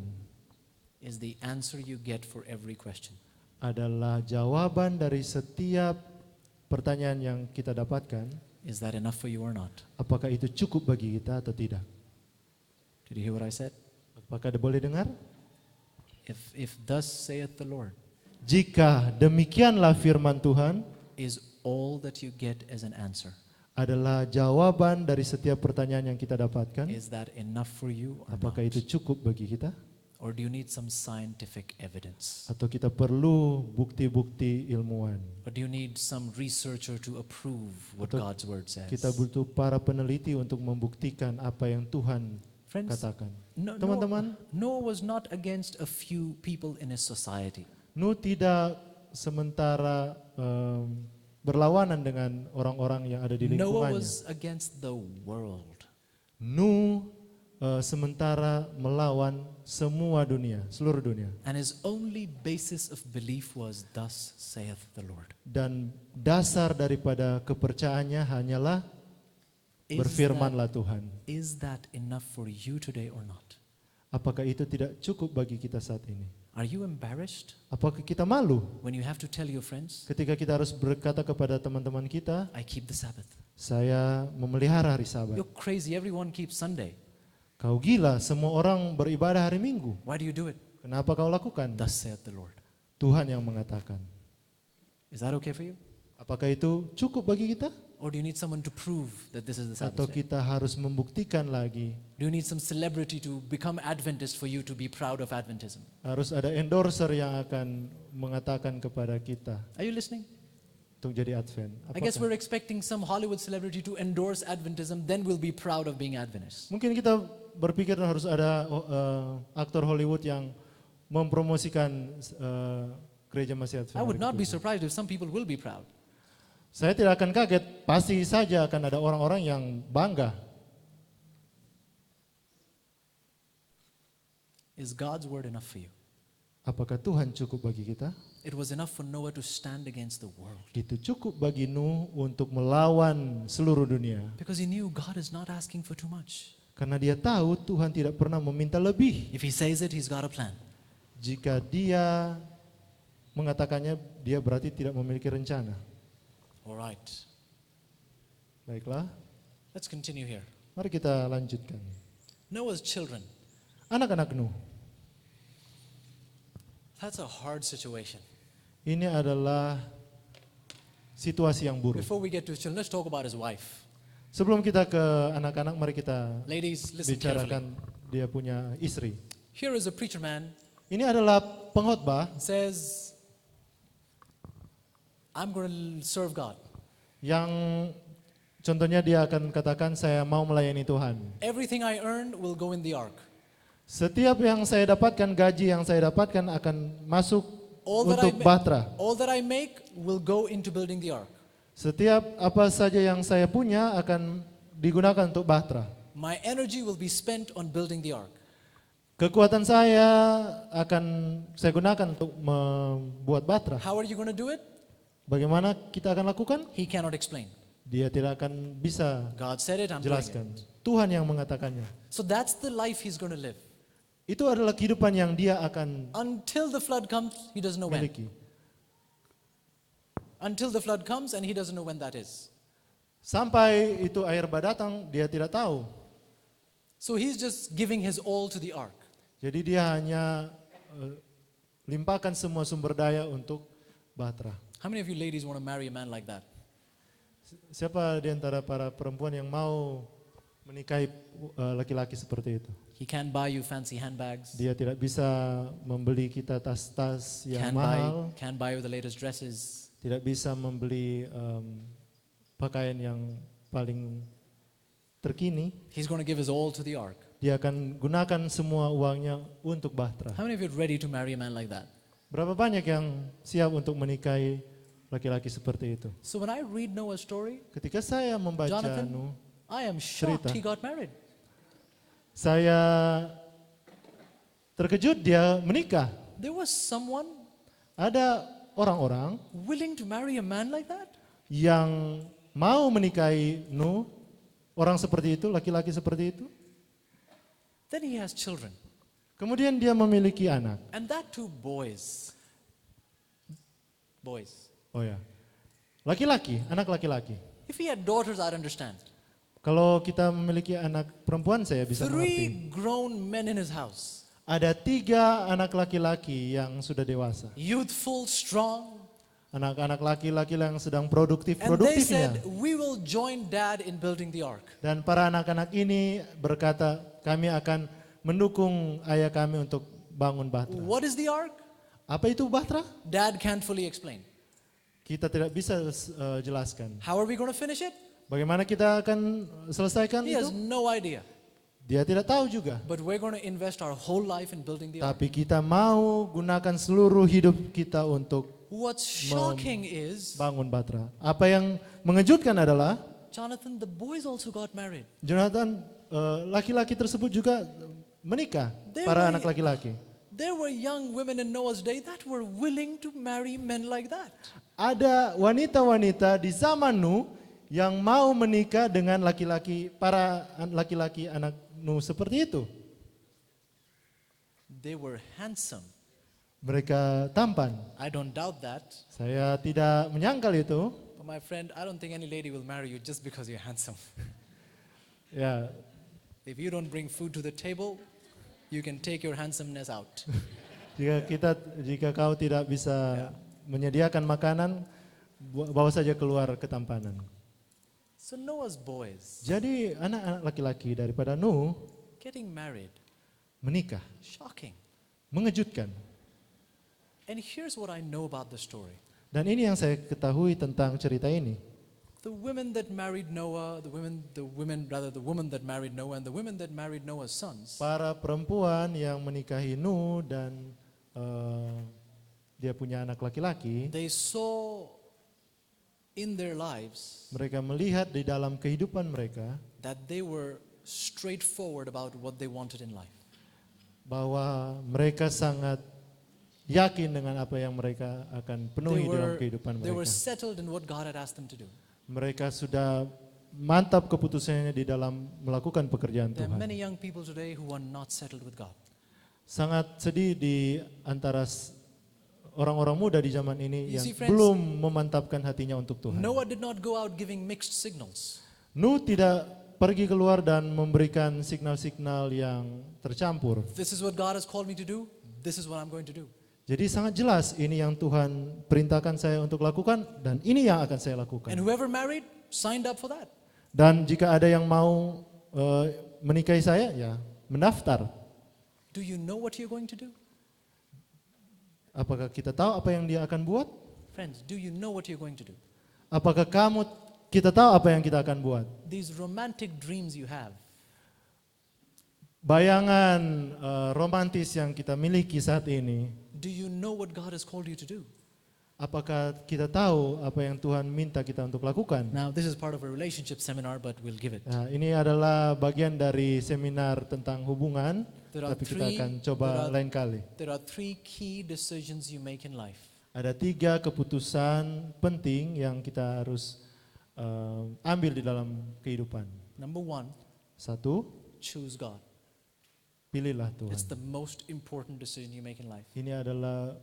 is the answer you get for every question, adalah jawaban dari setiap pertanyaan yang kita dapatkan, is that enough for you or not? apakah itu cukup bagi kita atau tidak? Did you hear what I said? Apakah boleh dengar? If thus saith the Lord Jika demikianlah firman Tuhan is all that you get as an answer, adalah jawaban dari setiap pertanyaan yang kita dapatkan, is that enough for you or apakah not? itu cukup bagi kita? Or do you need some scientific evidence? Atau kita perlu bukti-bukti ilmuwan? Or do you need some researcher to approve what Atau God's word says? Kita butuh para peneliti untuk membuktikan apa yang Tuhan Friends, katakan. No- Teman-teman, Noah was not against a few people in his society. Nuh tidak sementara berlawanan dengan orang-orang yang ada di Noah lingkungannya. was against the world. Nuh sementara melawan semua dunia, seluruh dunia. And his only basis of belief was, thus saith the Lord. Dan dasar daripada kepercayaannya hanyalah berfirmanlah Tuhan. Is that enough for you today or not? Apakah itu tidak cukup bagi kita saat ini? Are you embarrassed Apakah kita malu when you have to tell your friends, ketika kita harus berkata kepada teman-teman kita, I keep the Sabbath? saya memelihara hari Sabat. You're crazy, everyone keeps Sunday. Kau gila, semua orang beribadah hari Minggu. Why do you do it? Kenapa kau lakukan? Thus saith the Lord. Tuhan yang mengatakan. Is that okay for you? Apakah itu cukup bagi kita? Or do you need someone to prove that this is the Atau Sabbath day? kita harus membuktikan lagi? Do you need some celebrity to become Adventist for you to be proud of Adventism? Harus ada endorser yang akan mengatakan kepada kita Are you listening? untuk jadi Advent. I guess Apakah? we're expecting some Hollywood celebrity to endorse Adventism, then we'll be proud of being Adventists. Mungkin kita berpikir harus ada aktor Hollywood yang mempromosikan gereja Masih Advent. I would hari not be ke-7. surprised if some people will be proud. Saya tidak akan kaget, pasti saja akan ada orang-orang yang bangga. Is God's word enough for you? Apakah Tuhan cukup bagi kita? It was enough for Noah to stand against the world Itu cukup bagi Nuh untuk melawan seluruh dunia. because he knew God is not asking for too much. Karena dia tahu Tuhan tidak pernah meminta lebih. If he says it, he's got a plan. Jika dia mengatakannya, dia berarti tidak memiliki rencana. All right, Baiklah, let's continue here. mari kita lanjutkan. Noah's children. Anak-anak Nuh, That's a hard situation. ini adalah situasi yang buruk. Before we get to his children, let's talk about his wife. Sebelum kita ke anak-anak, mari kita Ladies, listen bicarakan carefully. dia punya istri. Here is a preacher man Ini adalah pengkhotbah says, I'm going to serve God. yang contohnya dia akan katakan, saya mau melayani Tuhan. Everything I earn will go in the ark. Setiap yang saya dapatkan, gaji yang saya dapatkan akan masuk All that I untuk Bahtera. all that I make will go into building the ark. Setiap apa saja yang saya punya akan digunakan untuk Bahtera. My energy will be spent on building the ark. Kekuatan saya akan saya gunakan untuk membuat Bahtera. How are you going to do it? Bagaimana kita akan lakukan? He cannot explain. Dia tidak akan bisa God said it, I'm doing jelaskan. it. Tuhan yang mengatakannya. So that's the life he's going to live. Itu adalah kehidupan yang dia akan Until the flood comes, he doesn't know when. miliki. Until the flood comes and he doesn't know when that is. Sampai itu air bah datang, dia tidak tahu. So he's just giving his all to the ark. Jadi dia hanya limpahkan semua sumber daya untuk Bahtera. How many of you ladies want to marry a man like that? Siapa di antara para perempuan yang mau menikahi laki-laki seperti itu? He can't buy you fancy handbags. Dia tidak bisa membeli kita tas-tas yang mahal, Can't buy you the latest dresses. tidak bisa membeli pakaian yang paling terkini. He's going to give his all to the ark. Dia akan gunakan semua uangnya untuk Bahtera. How many of you are ready to marry a man like that? Berapa banyak yang siap untuk menikahi laki-laki seperti itu? So when I read Noah's story, Ketika saya membaca Jonathan, Nuh, I am shocked cerita. he got married. saya terkejut dia menikah. There was someone Ada orang-orang willing to marry a man like that? yang mau menikahi Nuh, orang seperti itu, laki-laki seperti itu. Then he has children. Kemudian dia memiliki anak. And that too boys. Boys. Oh ya, laki-laki, anak laki-laki. If he had daughters, I'd understand. Kalau kita memiliki anak perempuan, saya bisa mengerti. 3 grown men in his house. Ada 3 anak laki-laki yang sudah dewasa. Youthful, strong. Anak-anak laki-laki yang sedang produktif, And they produktifnya. said, we will join dad in building the ark. Dan para anak-anak ini berkata, kami akan mendukung ayah kami untuk bangun Bahtera. What is the ark? Apa itu Bahtera? Dad can't fully explain. Kita tidak bisa jelaskan. How are we going to finish it? Bagaimana kita akan selesaikan He has itu? no idea. Dia tidak tahu juga. But we're going to invest our whole life in building the ark. Tapi kita mau gunakan seluruh hidup kita untuk What's shocking is, bangun Bahtera. Apa yang mengejutkan adalah Jonathan, the boys also got married. Jonathan, laki-laki tersebut juga menikah, They para were- anak laki-laki. There were young women in Noah's day that were willing to marry men like that. Ada wanita-wanita di zaman Nuh yang mau menikah dengan laki-laki, para laki-laki anak Nuh seperti itu. They were handsome. Mereka tampan. I don't doubt that. Saya tidak menyangkal itu. But my friend, I don't think any lady will marry you just because you're handsome. Ya, If you don't bring food to the table, you can take your handsomeness out. jika kau tidak bisa menyediakan makanan, bawa saja keluar ketampanan. So Noah's boys Jadi anak-anak laki-laki daripada Nuh getting married, menikah, shocking. mengejutkan. And here's what I know about the story. Dan ini yang saya ketahui tentang cerita ini. The women that married Noah, the woman that married Noah and the women that married Noah's sons, Para perempuan yang menikahi Nuh dan dia punya anak laki-laki, they saw in their lives mereka melihat di dalam kehidupan mereka that they were straightforward about what they wanted in life. bahwa mereka sangat yakin dengan apa yang mereka akan penuhi dalam kehidupan They were mereka. settled in what God had asked them to do. Mereka sudah mantap keputusannya di dalam melakukan pekerjaan There are Tuhan. many young people today who are not settled with God. Sangat sedih di antara orang-orang muda di zaman ini You yang see, friends, belum memantapkan hatinya untuk Tuhan. Noah did not go out giving mixed signals. Nuh tidak pergi keluar dan memberikan signal-signal yang tercampur. This is what God has called me to do. This is what I'm going to do. Jadi sangat jelas ini yang Tuhan perintahkan saya untuk lakukan dan ini yang akan saya lakukan. And whoever married signed up for that. Dan jika ada yang mau menikahi saya, ya mendaftar. Do you know what you're going to do? Apakah kita tahu apa yang dia akan buat? Friends, do you know what you're going to do? Apakah kita tahu apa yang kita akan buat? These romantic dreams you have, Bayangan romantis yang kita miliki saat ini, do you know what God has called you to do? apakah kita tahu apa yang Tuhan minta kita untuk lakukan? Now, this is part of a relationship seminar, but we'll give it. Nah, ini adalah bagian dari seminar tentang hubungan, There are tapi kita three- akan coba there are- lain kali. There are 3 key decisions you make in life. Ada 3 keputusan penting yang kita harus ambil di dalam kehidupan. Number 1, 1, choose God. pilihlah Tuhan. It's the most important decision you make in life. Ini adalah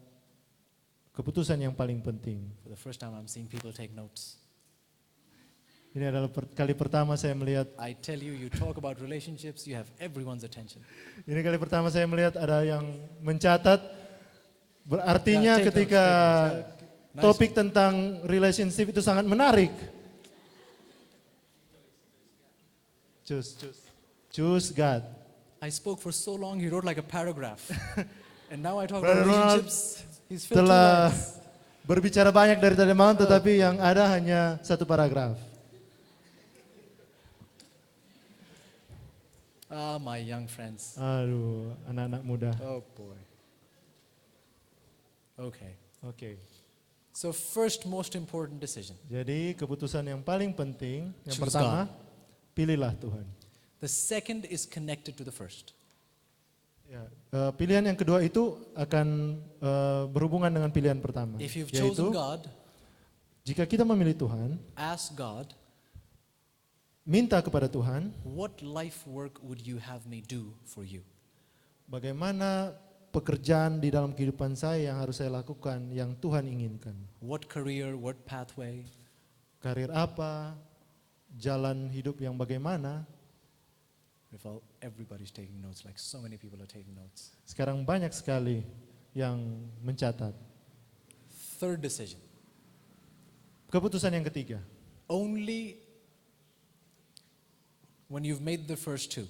keputusan yang paling penting. For the first time, I'm seeing people take notes. Ini adalah kali pertama saya melihat. I tell you, you talk about relationships, you have everyone's attention. Ini kali pertama saya melihat ada yang mencatat. Berartinya Ya, take ketika notes. Nice. topik tentang relationship itu sangat menarik. Choose God. I spoke for so long, he wrote like a paragraph. And now I talk Brother about Ronald relationships, he's filled 2 Telah lines. berbicara banyak dari tadi malam, tetapi yang ada hanya 1 paragraf. Ah, my young friends. Aduh, anak-anak muda. Oh boy. Okay. Oke. So first most important decision. Jadi keputusan yang paling penting, yang Choose pertama, pilihlah Tuhan. The second is connected to the first. Ya, pilihan yang kedua itu akan berhubungan dengan pilihan pertama, If you've yaitu chosen God, jika kita memilih Tuhan, ask God, minta kepada Tuhan, what life work would you have me do for you? bagaimana pekerjaan di dalam kehidupan saya yang harus saya lakukan, yang Tuhan inginkan. What career, what pathway? Karir apa, jalan hidup yang bagaimana. Everybody's taking notes, like so many people are taking notes. Sekarang banyak sekali yang mencatat. Third decision. Keputusan yang ketiga, Only when you've made the first 2,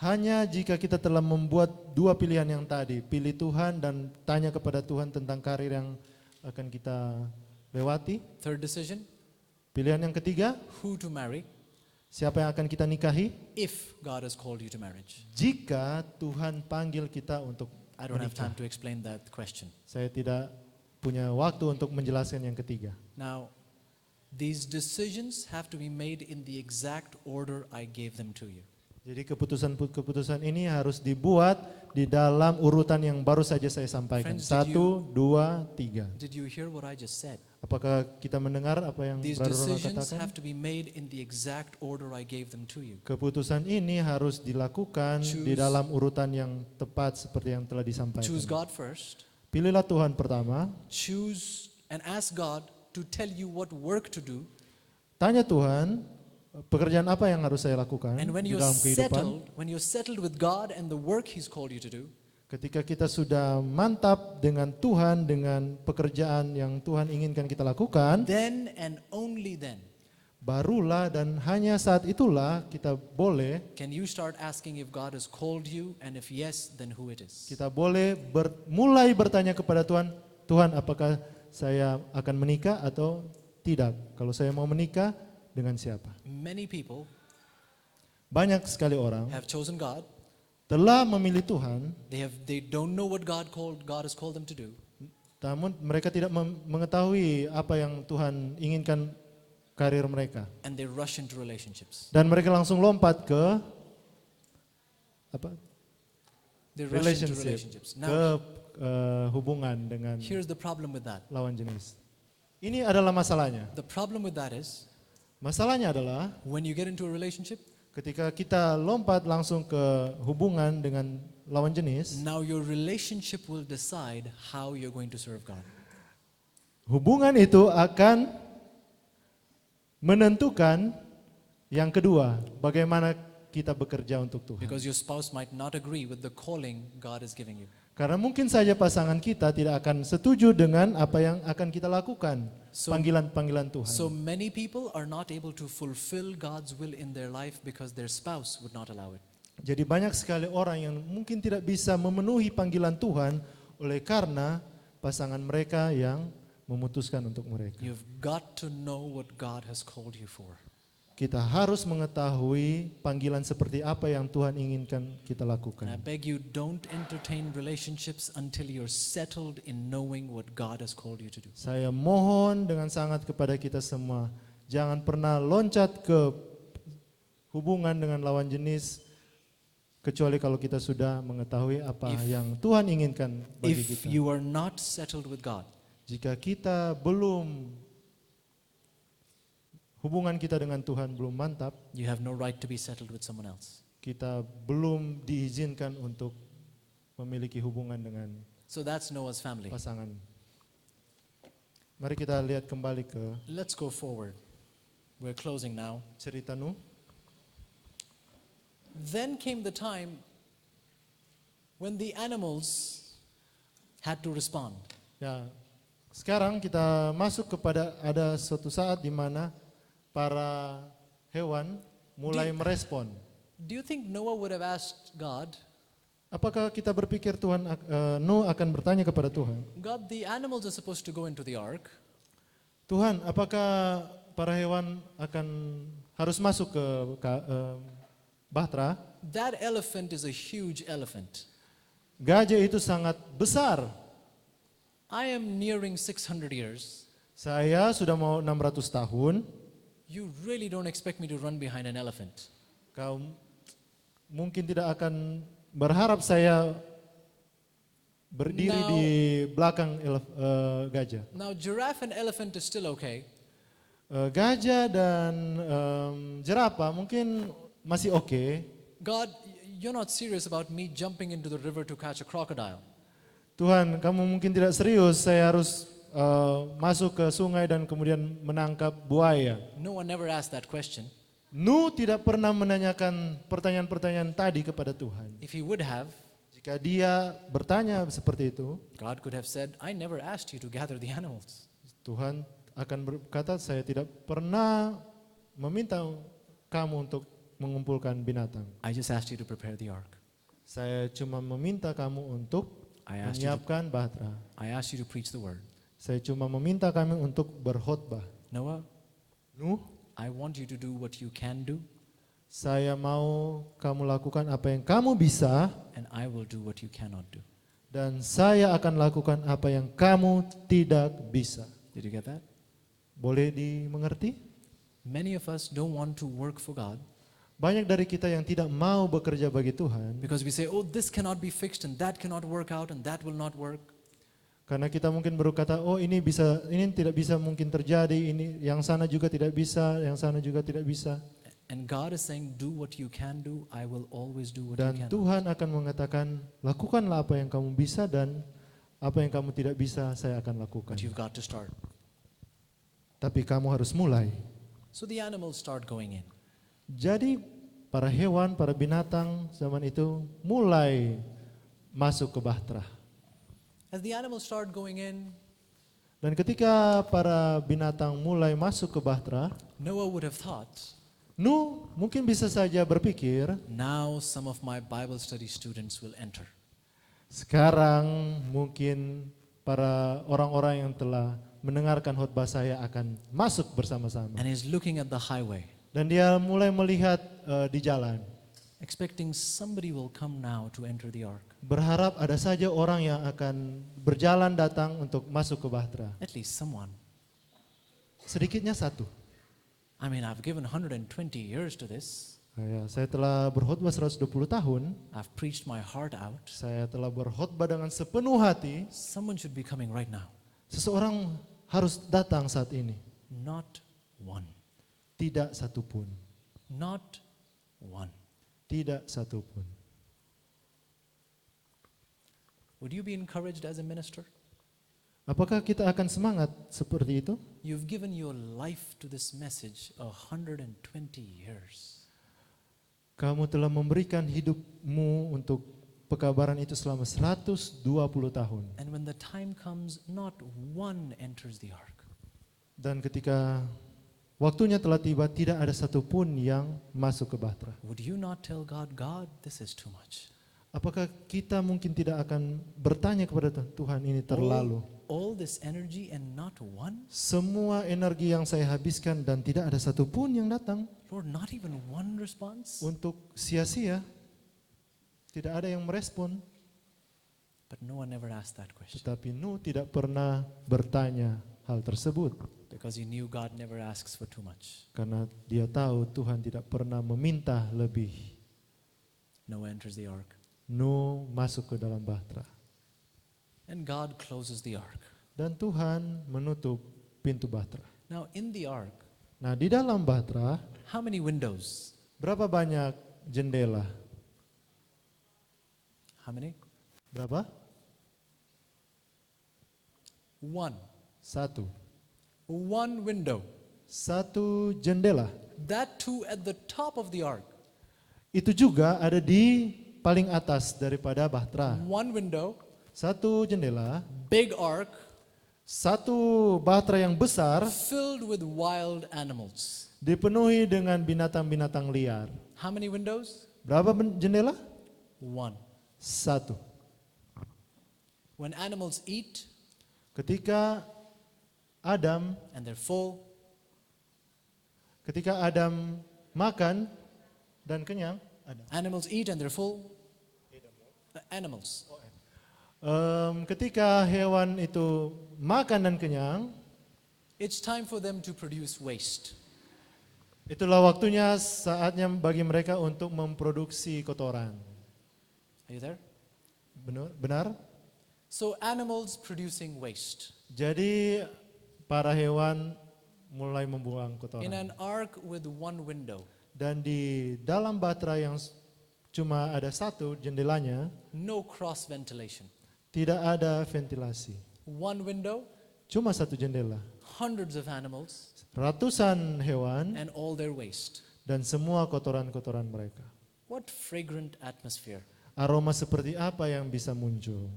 hanya jika kita telah membuat 2 pilihan yang tadi, pilih Tuhan dan tanya kepada Tuhan tentang karir yang akan kita lewati. third decision, Pilihan yang ketiga, who to marry, siapa yang akan kita nikahi? if God has called you to marriage. Jika Tuhan panggil kita untuk I don't have menikah. time to explain that question. Saya tidak punya waktu untuk menjelaskan yang ketiga. Now, these decisions have to be made in the exact order I gave them to you. Jadi keputusan-keputusan ini harus dibuat di dalam urutan yang baru saja saya sampaikan. Friends, did 1, 2, 3. Did you hear what I just said? Apakah kita mendengar apa yang These Brother Ronald decisions katakan? have to be made in the exact order I gave them to you. Keputusan ini harus dilakukan di Choose- dalam urutan yang tepat seperti yang telah disampaikan. Choose God first. Pilihlah Tuhan pertama, Choose and ask God to tell you what work to do. tanya Tuhan, pekerjaan apa yang harus saya lakukan And when di you're dalam kehidupan. settled with God and the work He's called you to do, Ketika kita sudah mantap dengan Tuhan, dengan pekerjaan yang Tuhan inginkan kita lakukan, then and only then barulah dan hanya saat itulah kita boleh can you start asking if God has called you, and if yes, then who it is. kita boleh mulai bertanya kepada Tuhan, Tuhan apakah saya akan menikah atau tidak? Kalau saya mau menikah, dengan siapa? Many people Banyak sekali orang have chosen God. telah memilih Tuhan, They don't know what God has called them to do. namun mereka tidak mengetahui apa yang Tuhan inginkan karir mereka. And they rush into relationships. Dan mereka langsung lompat ke apa? They rush into Relationship, relationships. ke Now, hubungan dengan here's the problem with that. lawan jenis. Ini adalah masalahnya. The problem with that is Masalahnya adalah when you get into a relationship, ketika kita lompat langsung ke hubungan dengan lawan jenis, now your relationship will decide how you're going to serve God. hubungan itu akan menentukan yang kedua, bagaimana kita bekerja untuk Tuhan. Because your spouse might not agree with the calling God is giving you. Karena mungkin saja pasangan kita tidak akan setuju dengan apa yang akan kita lakukan, panggilan-panggilan Tuhan. So many people are not able to fulfill God's will in their life because their spouse would not allow it. Jadi banyak sekali orang yang mungkin tidak bisa memenuhi panggilan Tuhan oleh karena pasangan mereka yang memutuskan untuk mereka. You've got to know what God has called you for. Kita harus mengetahui panggilan seperti apa yang Tuhan inginkan kita And I lakukan. beg you, don't entertain relationships until you're settled in knowing what God has called you to do. Saya mohon dengan sangat kepada kita semua, jangan pernah loncat ke hubungan dengan lawan jenis kecuali kalau kita sudah mengetahui apa yang Tuhan inginkan bagi If kita. you are not settled with God, Jika kita belum, hubungan kita dengan Tuhan belum mantap, you have no right to be settled with someone else. kita belum diizinkan untuk memiliki hubungan dengan So that's Noah's family. pasangan. Mari kita lihat kembali ke Let's go forward. We're closing now. cerita Nuh. Then came the time when the animals had to respond. Ya, sekarang kita masuk kepada ada suatu saat di mana para hewan mulai merespon. Do you think Noah would have asked God, Apakah kita berpikir Nuh akan bertanya kepada Tuhan, God, the animals are supposed to go into the ark. Tuhan, apakah para hewan akan harus masuk ke bahtera? That elephant is a huge elephant. Gajah itu sangat besar. I am nearing 600 years. Saya sudah mau 600 tahun. You really don't expect me to run behind an elephant. Kau mungkin tidak akan berharap saya berdiri Now- di belakang gajah. Now, giraffe and elephant is still okay. Gajah dan jerapah mungkin masih oke. God, you're not serious about me jumping into the river to catch a crocodile. Tuhan, kamu mungkin tidak serius saya harus masuk ke sungai dan kemudian menangkap buaya. No one never asked that question. Nuh tidak pernah menanyakan pertanyaan-pertanyaan tadi kepada Tuhan. If he would have, Jika dia bertanya seperti itu, God could have said, I never asked you to gather the animals. Tuhan akan berkata, saya tidak pernah meminta kamu untuk mengumpulkan binatang. I just asked you to prepare the ark. Saya cuma meminta kamu untuk I asked you to, menyiapkan bahtera. I asked you to preach the word. Saya cuma meminta kami untuk berkhotbah. Noah, Nuh, I want you to do what you can do, saya mau kamu lakukan apa yang kamu bisa, and I will do what you cannot do. dan saya akan lakukan apa yang kamu tidak bisa. Did you get that? Boleh dimengerti? Many of us don't want to work for God Banyak dari kita yang tidak mau bekerja bagi Tuhan, because we say, oh, this cannot be fixed, and that cannot work out, and that will not work. karena kita mungkin berkata, oh ini tidak bisa mungkin terjadi, ini yang sana juga tidak bisa, yang sana juga tidak bisa. And God is saying, do what you can do, I will always do what Dan you cannot. Tuhan akan mengatakan, lakukanlah apa yang kamu bisa dan apa yang kamu tidak bisa saya akan lakukan. But you've got to start. Tapi kamu harus mulai. So the animals start going in. Jadi para hewan, para binatang zaman itu mulai masuk ke bahtera. As the animals start going in, Dan ketika para binatang mulai masuk ke bahtera, Noah would have thought, Nuh mungkin bisa saja berpikir, now some of my Bible study students will enter. sekarang mungkin para orang-orang yang telah mendengarkan khotbah saya akan masuk bersama-sama. And he's looking at the highway, Dan dia mulai melihat di jalan, expecting somebody will come now to enter the ark. berharap ada saja orang yang akan berjalan datang untuk masuk ke bahtera. At least someone. Sedikitnya satu. I mean, I've given 120 years to this. Ya, saya telah berkhotbah 120 tahun. I've preached my heart out. Saya telah berkhotbah dengan sepenuh hati. Someone should be coming right now. Seseorang harus datang saat ini. Not one. Tidak satupun. Not one. Tidak satupun. Would you be encouraged as a minister? Apakah kita akan semangat seperti itu? You've given your life to this message 120 years. Kamu telah memberikan hidupmu untuk pekabaran itu selama 120 tahun. And when the time comes, not one enters the ark. Dan ketika waktunya telah tiba, tidak ada satupun yang masuk ke bahtera. Would you not tell God, God, this is too much? Apakah kita mungkin tidak akan bertanya kepada Tuhan, ini terlalu? All this energy and not one? Semua energi yang saya habiskan dan tidak ada satupun yang datang Lord, not even one response? untuk sia-sia. Tidak ada yang merespon. But no one ever asked that question Tetapi Nuh tidak pernah bertanya hal tersebut. because he knew God never asks for too much. Karena dia tahu Tuhan tidak pernah meminta lebih. Noah enters the ark, Nuh masuk ke dalam bahtera. and God closes the ark. Dan Tuhan menutup pintu bahtera. Now, in the ark, Nah, di dalam bahtera, how many windows? berapa banyak jendela? How many? Berapa? One. Satu. One window. Satu jendela. That too at the top of the ark. Itu juga ada di paling atas daripada bahtera. One window, Satu jendela, big ark, satu bahtera yang besar filled with wild animals. dipenuhi dengan binatang-binatang liar. How many windows? Berapa jendela? One. Satu. When animals eat Ketika Adam makan dan kenyang, animals eat and they're full. Animals. ketika hewan itu makan dan kenyang, It's time for them to produce waste. itulah waktunya, saatnya bagi mereka untuk memproduksi kotoran. Are you there? Benar? So animals producing waste. Jadi para hewan mulai membuang In kotoran. an ark with one window, Dan di dalam bahtera yang cuma ada satu jendelanya, no cross ventilation. tidak ada ventilasi. One window, Cuma satu jendela. hundreds of animals, Ratusan hewan and all their waste. dan semua kotoran-kotoran mereka. What fragrant atmosphere. Aroma seperti apa yang bisa muncul?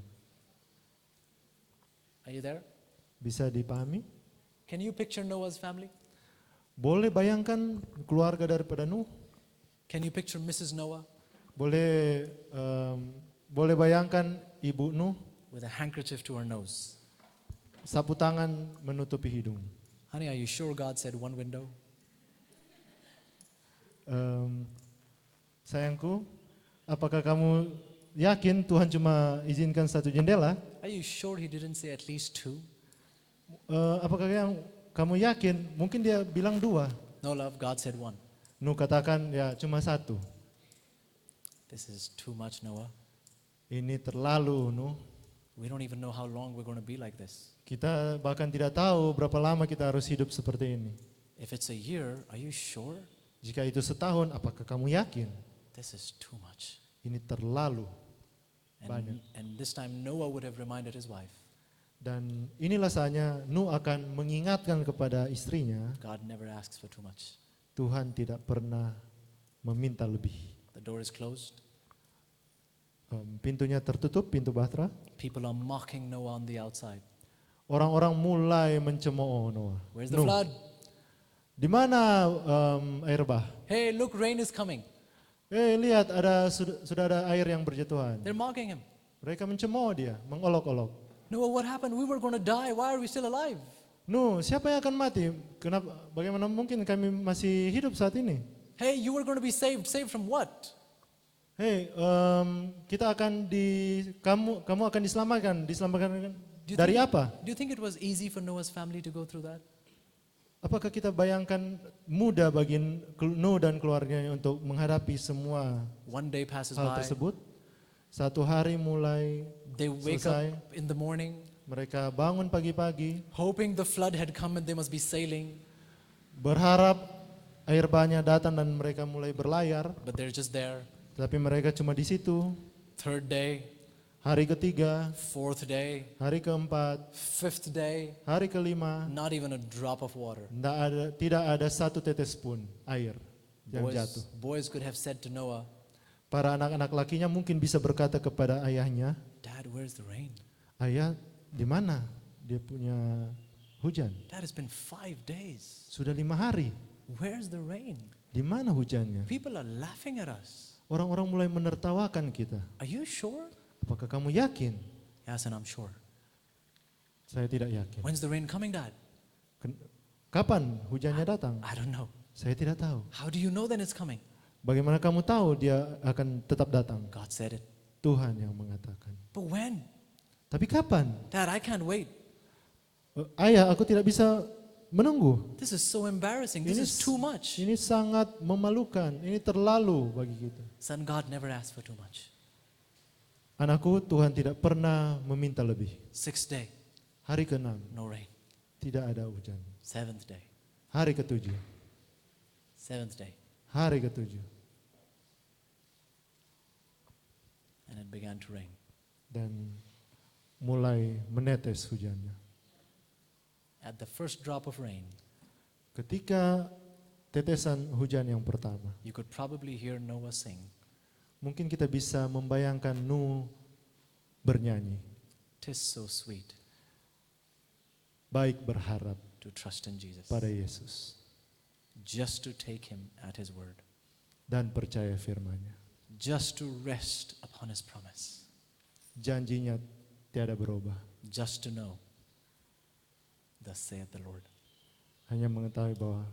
Are you there? Bisa dipahami? Can you picture Noah's family? Boleh bayangkan keluarga daripada Nuh? Can you picture Mrs. Noah Boleh bayangkan ibu Nuh with a handkerchief to her nose? sapu tangan menutupi hidung. Honey, are you sure God said one window? Sayangku, apakah kamu yakin Tuhan cuma izinkan satu jendela? Are you sure he didn't say at least two? Apakah kamu yakin? Mungkin dia bilang dua. No, love, God said one. Nuh katakan ya cuma satu. This is too much, Noah. Ini terlalu, Nuh. We don't even know how long we're going to be like this. Kita bahkan tidak tahu berapa lama kita harus hidup seperti ini. If it's a year, are you sure? Jika itu setahun, apakah kamu yakin? This is too much. Ini terlalu banyak. And this time Noah would have reminded his wife, Dan inilah saatnya Nuh akan mengingatkan kepada istrinya, God never asks for too much. Tuhan tidak pernah meminta lebih. The door is closed. Pintunya tertutup, pintu bahtera. People are mocking Noah on the outside. orang-orang mulai mencemooh Noah. Where's the Nuh, flood? di mana air bah? Hey, look, rain is coming. Lihat sudah ada air yang berjatuhan. They're mocking him. Mereka mencemooh dia, mengolok-olok. Noah, what happened? We were going to die. Why are we still alive? Nuh, siapa yang akan mati? Kenapa? Bagaimana mungkin kami masih hidup saat ini? Hey, you were going to be saved. Saved from what? Kita akan kamu akan diselamatkan Do you dari think- apa? Do you think it was easy for Noah's family to go through that? Apakah kita bayangkan mudah bagi Nuh dan keluarganya untuk menghadapi semua One day passes hal by. tersebut? Satu hari mulai They wake selesai, up in the morning, mereka bangun pagi-pagi, hoping the flood had come and they must be sailing, berharap air banyak datang dan mereka mulai berlayar, but they're just there. tapi mereka cuma di situ. Third day, Hari ketiga, fourth day, hari keempat, fifth day, hari kelima, not even a drop of water. tidak ada satu tetes pun air yang jatuh. Boys could have said to Noah, Para anak-anak lakinya mungkin bisa berkata kepada ayahnya, Dad, where's the rain? ayah di mana dia punya hujan? Dad, it's been 5 days. Sudah 5 hari, Where's the rain? di mana hujannya? People are laughing at us. Orang-orang mulai menertawakan kita. Are you sure? Apakah kamu yakin? Yes, and I'm sure. Saya tidak yakin. When's the rain coming, Dad? Kapan hujannya datang? I don't know. Saya tidak tahu. How do you know that it's coming? Bagaimana kamu tahu dia akan tetap datang? God said it. Tuhan yang mengatakan. But when? Tapi kapan? Dad, I can't wait. Ayah, aku tidak bisa menunggu. This is so embarrassing. This Ini is too much. Ini sangat memalukan. Ini terlalu bagi kita. Son, God never asked for too much. Anakku, Tuhan tidak pernah meminta lebih. 6th day, Hari ke-6 no rain. tidak ada hujan. 7th day, Hari ke-7, 7th day. hari ke-7 And it began to rain. dan mulai menetes hujannya. At the first drop of rain, Ketika tetesan hujan yang pertama, you could probably hear Noah sing, mungkin kita bisa membayangkan Nuh bernyanyi. "'Tis so sweet Baik berharap to trust in Jesus, pada Yesus just to take him at his word, dan percaya firman-Nya. just to rest upon his promise, Janjinya tiada berubah. just to know, thus saith the Lord." Hanya mengetahui bahwa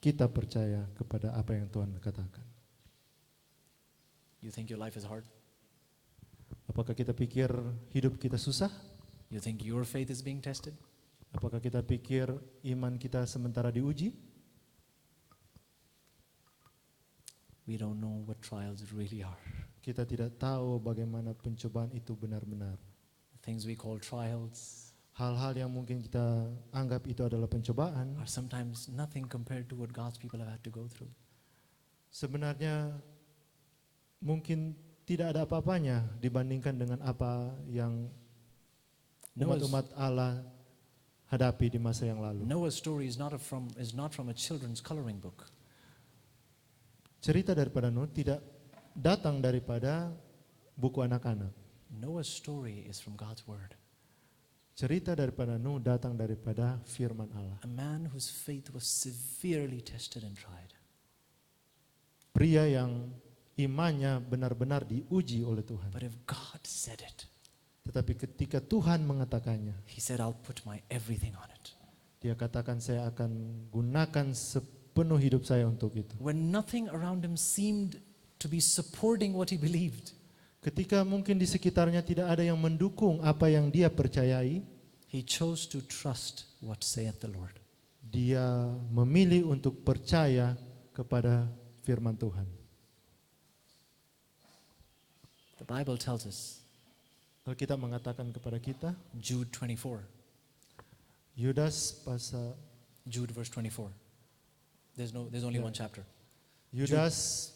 kita percaya kepada apa yang Tuhan katakan. You think your life is hard? Apakah kita pikir hidup kita susah? You think your faith is being tested? Apakah kita pikir iman kita sementara diuji? We don't know what trials really are. Kita tidak tahu bagaimana pencobaan itu benar-benar. The things we call trials Hal-hal yang mungkin kita anggap itu adalah pencobaan, are sometimes nothing compared to what God's people have had to go through. sebenarnya mungkin tidak ada apa-apanya dibandingkan dengan apa yang umat-umat Allah hadapi di masa yang lalu. Noah's story is not from a children's coloring book. Cerita daripada Nuh tidak datang daripada buku anak-anak. Noah's story is from God's word. Cerita daripada Nuh datang daripada firman Allah. A man whose faith was severely tested and tried. Pria yang imannya benar-benar diuji oleh Tuhan. But if God said it, Tetapi ketika Tuhan mengatakannya, he said, "I'll put my everything on it." dia katakan saya akan gunakan sepenuh hidup saya untuk itu. When nothing around him seemed to be supporting what he believed, Ketika mungkin di sekitarnya tidak ada yang mendukung apa yang dia percayai, he chose to trust what saith the Lord. dia memilih untuk percaya kepada firman Tuhan. The Bible tells us, Alkitab mengatakan kepada kita, Jude 24, Yudas pasal Jude verse 24. There's only one chapter. Yudas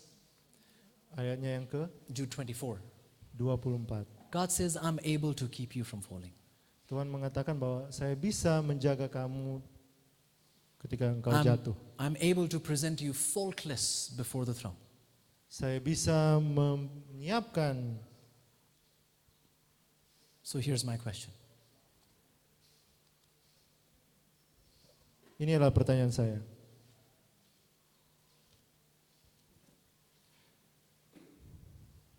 ayatnya yang ke Jude 24. 24. God says, "I'm able to keep you from falling." Tuhan mengatakan bahwa saya bisa menjaga kamu ketika engkau I'm, jatuh. I'm able to present you faultless before the throne. Saya bisa menyiapkan. So here's my question. Ini adalah pertanyaan saya.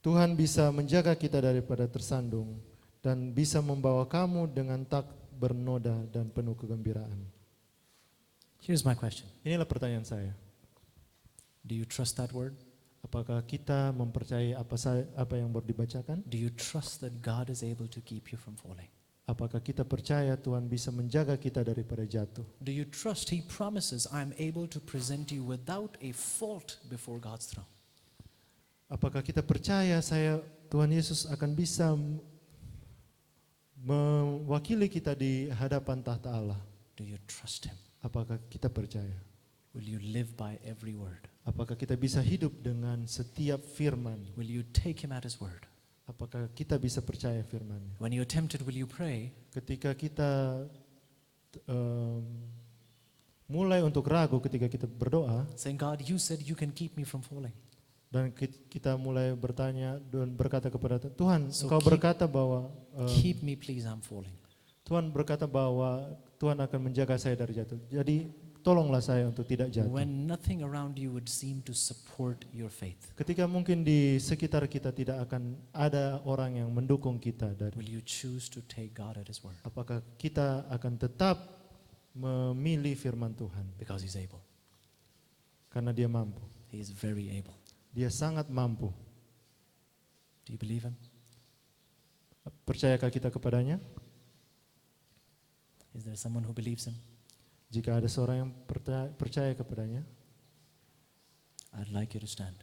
Tuhan bisa menjaga kita daripada tersandung dan bisa membawa kamu dengan tak bernoda dan penuh kegembiraan. Here's my question. Inilah pertanyaan saya. Do you trust that word? Apakah kita mempercayai apa yang baru dibacakan? Do you trust that God is able to keep you from falling? Apakah kita percaya Tuhan bisa menjaga kita daripada jatuh? Do you trust He promises, I'm able to present you without a fault before God's throne? Apakah kita percaya Tuhan Yesus akan bisa mewakili kita di hadapan tahta Allah? Do you trust Him? Apakah kita percaya? Will you live by every word? Apakah kita bisa hidup dengan setiap firman? Will you take Him at His word? Apakah kita bisa percaya firman-Nya? When you're tempted, will you pray? Ketika kita mulai untuk ragu ketika kita berdoa Saying, God, you said you can keep me from falling. dan kita mulai bertanya dan berkata kepada Tuhan, So Engkau berkata bahwa Keep me, please, I'm falling. Tuhan berkata bahwa Tuhan akan menjaga saya dari jatuh. Jadi tolonglah saya untuk tidak jatuh. When nothing around you would seem to support your faith, Ketika mungkin di sekitar kita tidak akan ada orang yang mendukung kita, will you choose to take God at His word? apakah kita akan tetap memilih firman Tuhan? Because He's able. Karena Dia mampu. He is very able. Dia sangat mampu. Do you believe Him? Percayakah kita kepadanya? Is there someone who believes Him? Jika ada seorang yang percaya kepadanya, I'd like you to stand.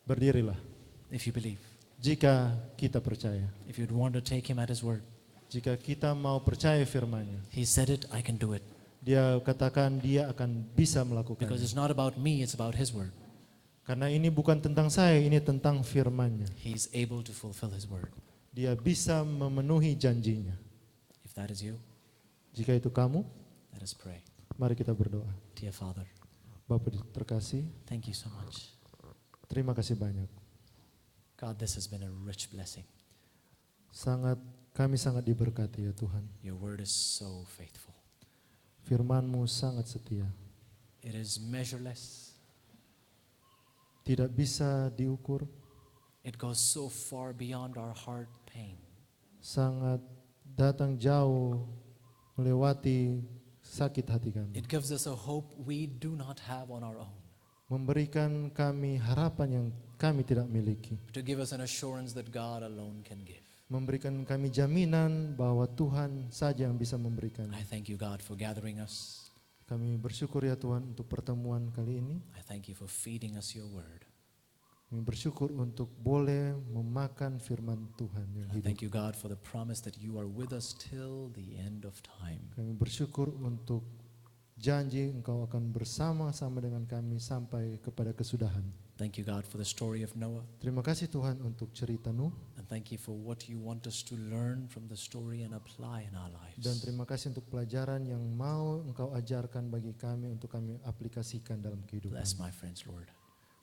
berdirilah. If you believe. Jika kita percaya, If you'd want to take Him at His word. jika kita mau percaya firman-Nya, He said it, I can do it. Dia katakan Dia akan bisa Because melakukannya. it's not about me, it's about His word. Karena ini bukan tentang saya, ini tentang firman-Nya. He's able to fulfill His word. Dia bisa memenuhi janjinya. If that is you, Jika itu kamu, let us pray. mari kita berdoa. Dear Father, Bapa terkasih, thank you so much. terima kasih banyak. God, this has been a rich blessing. Kami sangat diberkati ya Tuhan. Your word is so faithful. Firman-Mu sangat setia. It is measureless. Tidak bisa diukur, It goes so far beyond our heart pain. sangat datang jauh melewati sakit hati kami. It gives us a hope we do not have on our own. Memberikan kami harapan yang kami tidak miliki. To give us an assurance that God alone can give. Memberikan kami jaminan bahwa Tuhan saja yang bisa memberikan. I thank you, God, for gathering us. Kami bersyukur ya Tuhan untuk pertemuan kali ini. I thank you for feeding us your word. Kami bersyukur untuk boleh memakan firman Tuhan yang I hidup. thank you, God, for the promise that you are with us till the end of time. Kami bersyukur untuk janji Engkau akan bersama-sama dengan kami sampai kepada kesudahan. Thank you, God, for the story of Noah. Terima kasih Tuhan untuk cerita Nuh. And thank you for what you want us to learn from the story and apply in our Dan lives. terima kasih untuk pelajaran yang mau Engkau ajarkan bagi kami untuk kami aplikasikan dalam kehidupan. Bless my friends, Lord.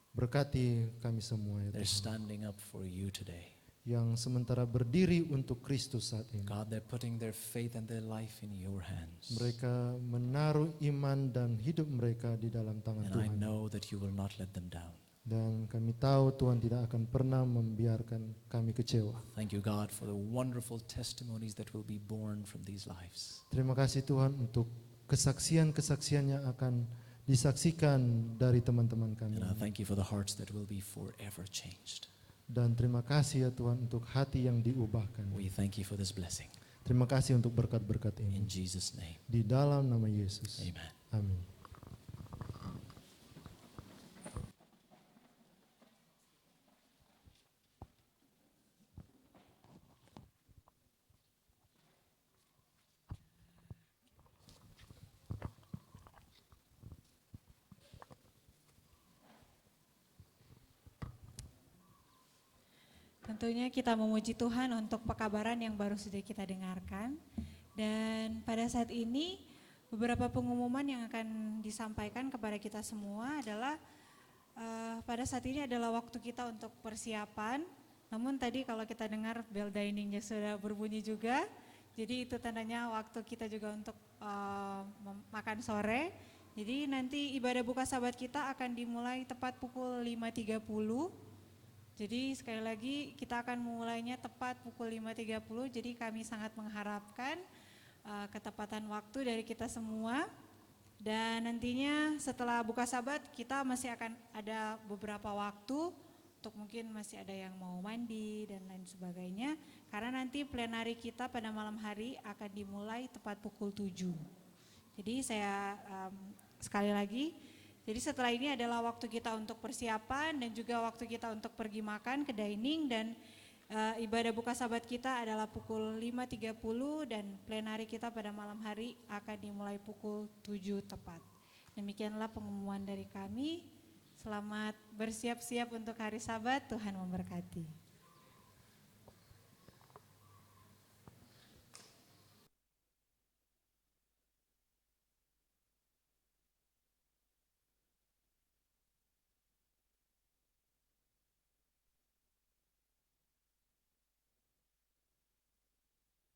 Berkati kami semua ya They're Tuhan. standing up for you today. Yang sementara berdiri untuk Kristus saat ini. God, they're putting their faith and their life in your hands. Mereka menaruh iman dan hidup mereka di dalam tangan And I Tuhan. know that you will not let them down. Dan kami tahu Tuhan tidak akan pernah membiarkan kami kecewa. Thank you, God, for the wonderful testimonies that will be born from these lives. Terima kasih Tuhan untuk kesaksian-kesaksian yang akan disaksikan dari teman-teman kami. And I thank you for the hearts that will be forever changed. Dan terima kasih ya Tuhan untuk hati yang diubahkan. We thank you for this blessing. Terima kasih untuk berkat-berkat In ini. Jesus' name, Di dalam nama Yesus. amen. Amin. Tentunya kita memuji Tuhan untuk pekabaran yang baru saja kita dengarkan. Dan pada saat ini beberapa pengumuman yang akan disampaikan kepada kita semua adalah pada saat ini adalah waktu kita untuk persiapan. Namun tadi kalau kita dengar bell diningnya sudah berbunyi juga, jadi itu tandanya waktu kita juga untuk makan sore. Jadi nanti ibadah buka Sabat kita akan dimulai tepat pukul 5.30. Jadi sekali lagi kita akan memulainya tepat pukul 5.30. Jadi kami sangat mengharapkan ketepatan waktu dari kita semua. Dan nantinya setelah buka Sabat kita masih akan ada beberapa waktu untuk mungkin masih ada yang mau mandi dan lain sebagainya. Karena nanti plenari kita pada malam hari akan dimulai tepat pukul 7. Jadi saya sekali lagi, jadi setelah ini adalah waktu kita untuk persiapan dan juga waktu kita untuk pergi makan ke dining, dan ibadah buka Sabat kita adalah pukul 5.30 dan plenari kita pada malam hari akan dimulai pukul 7 tepat. Demikianlah pengumuman dari kami. Selamat bersiap-siap untuk hari Sabat, Tuhan memberkati.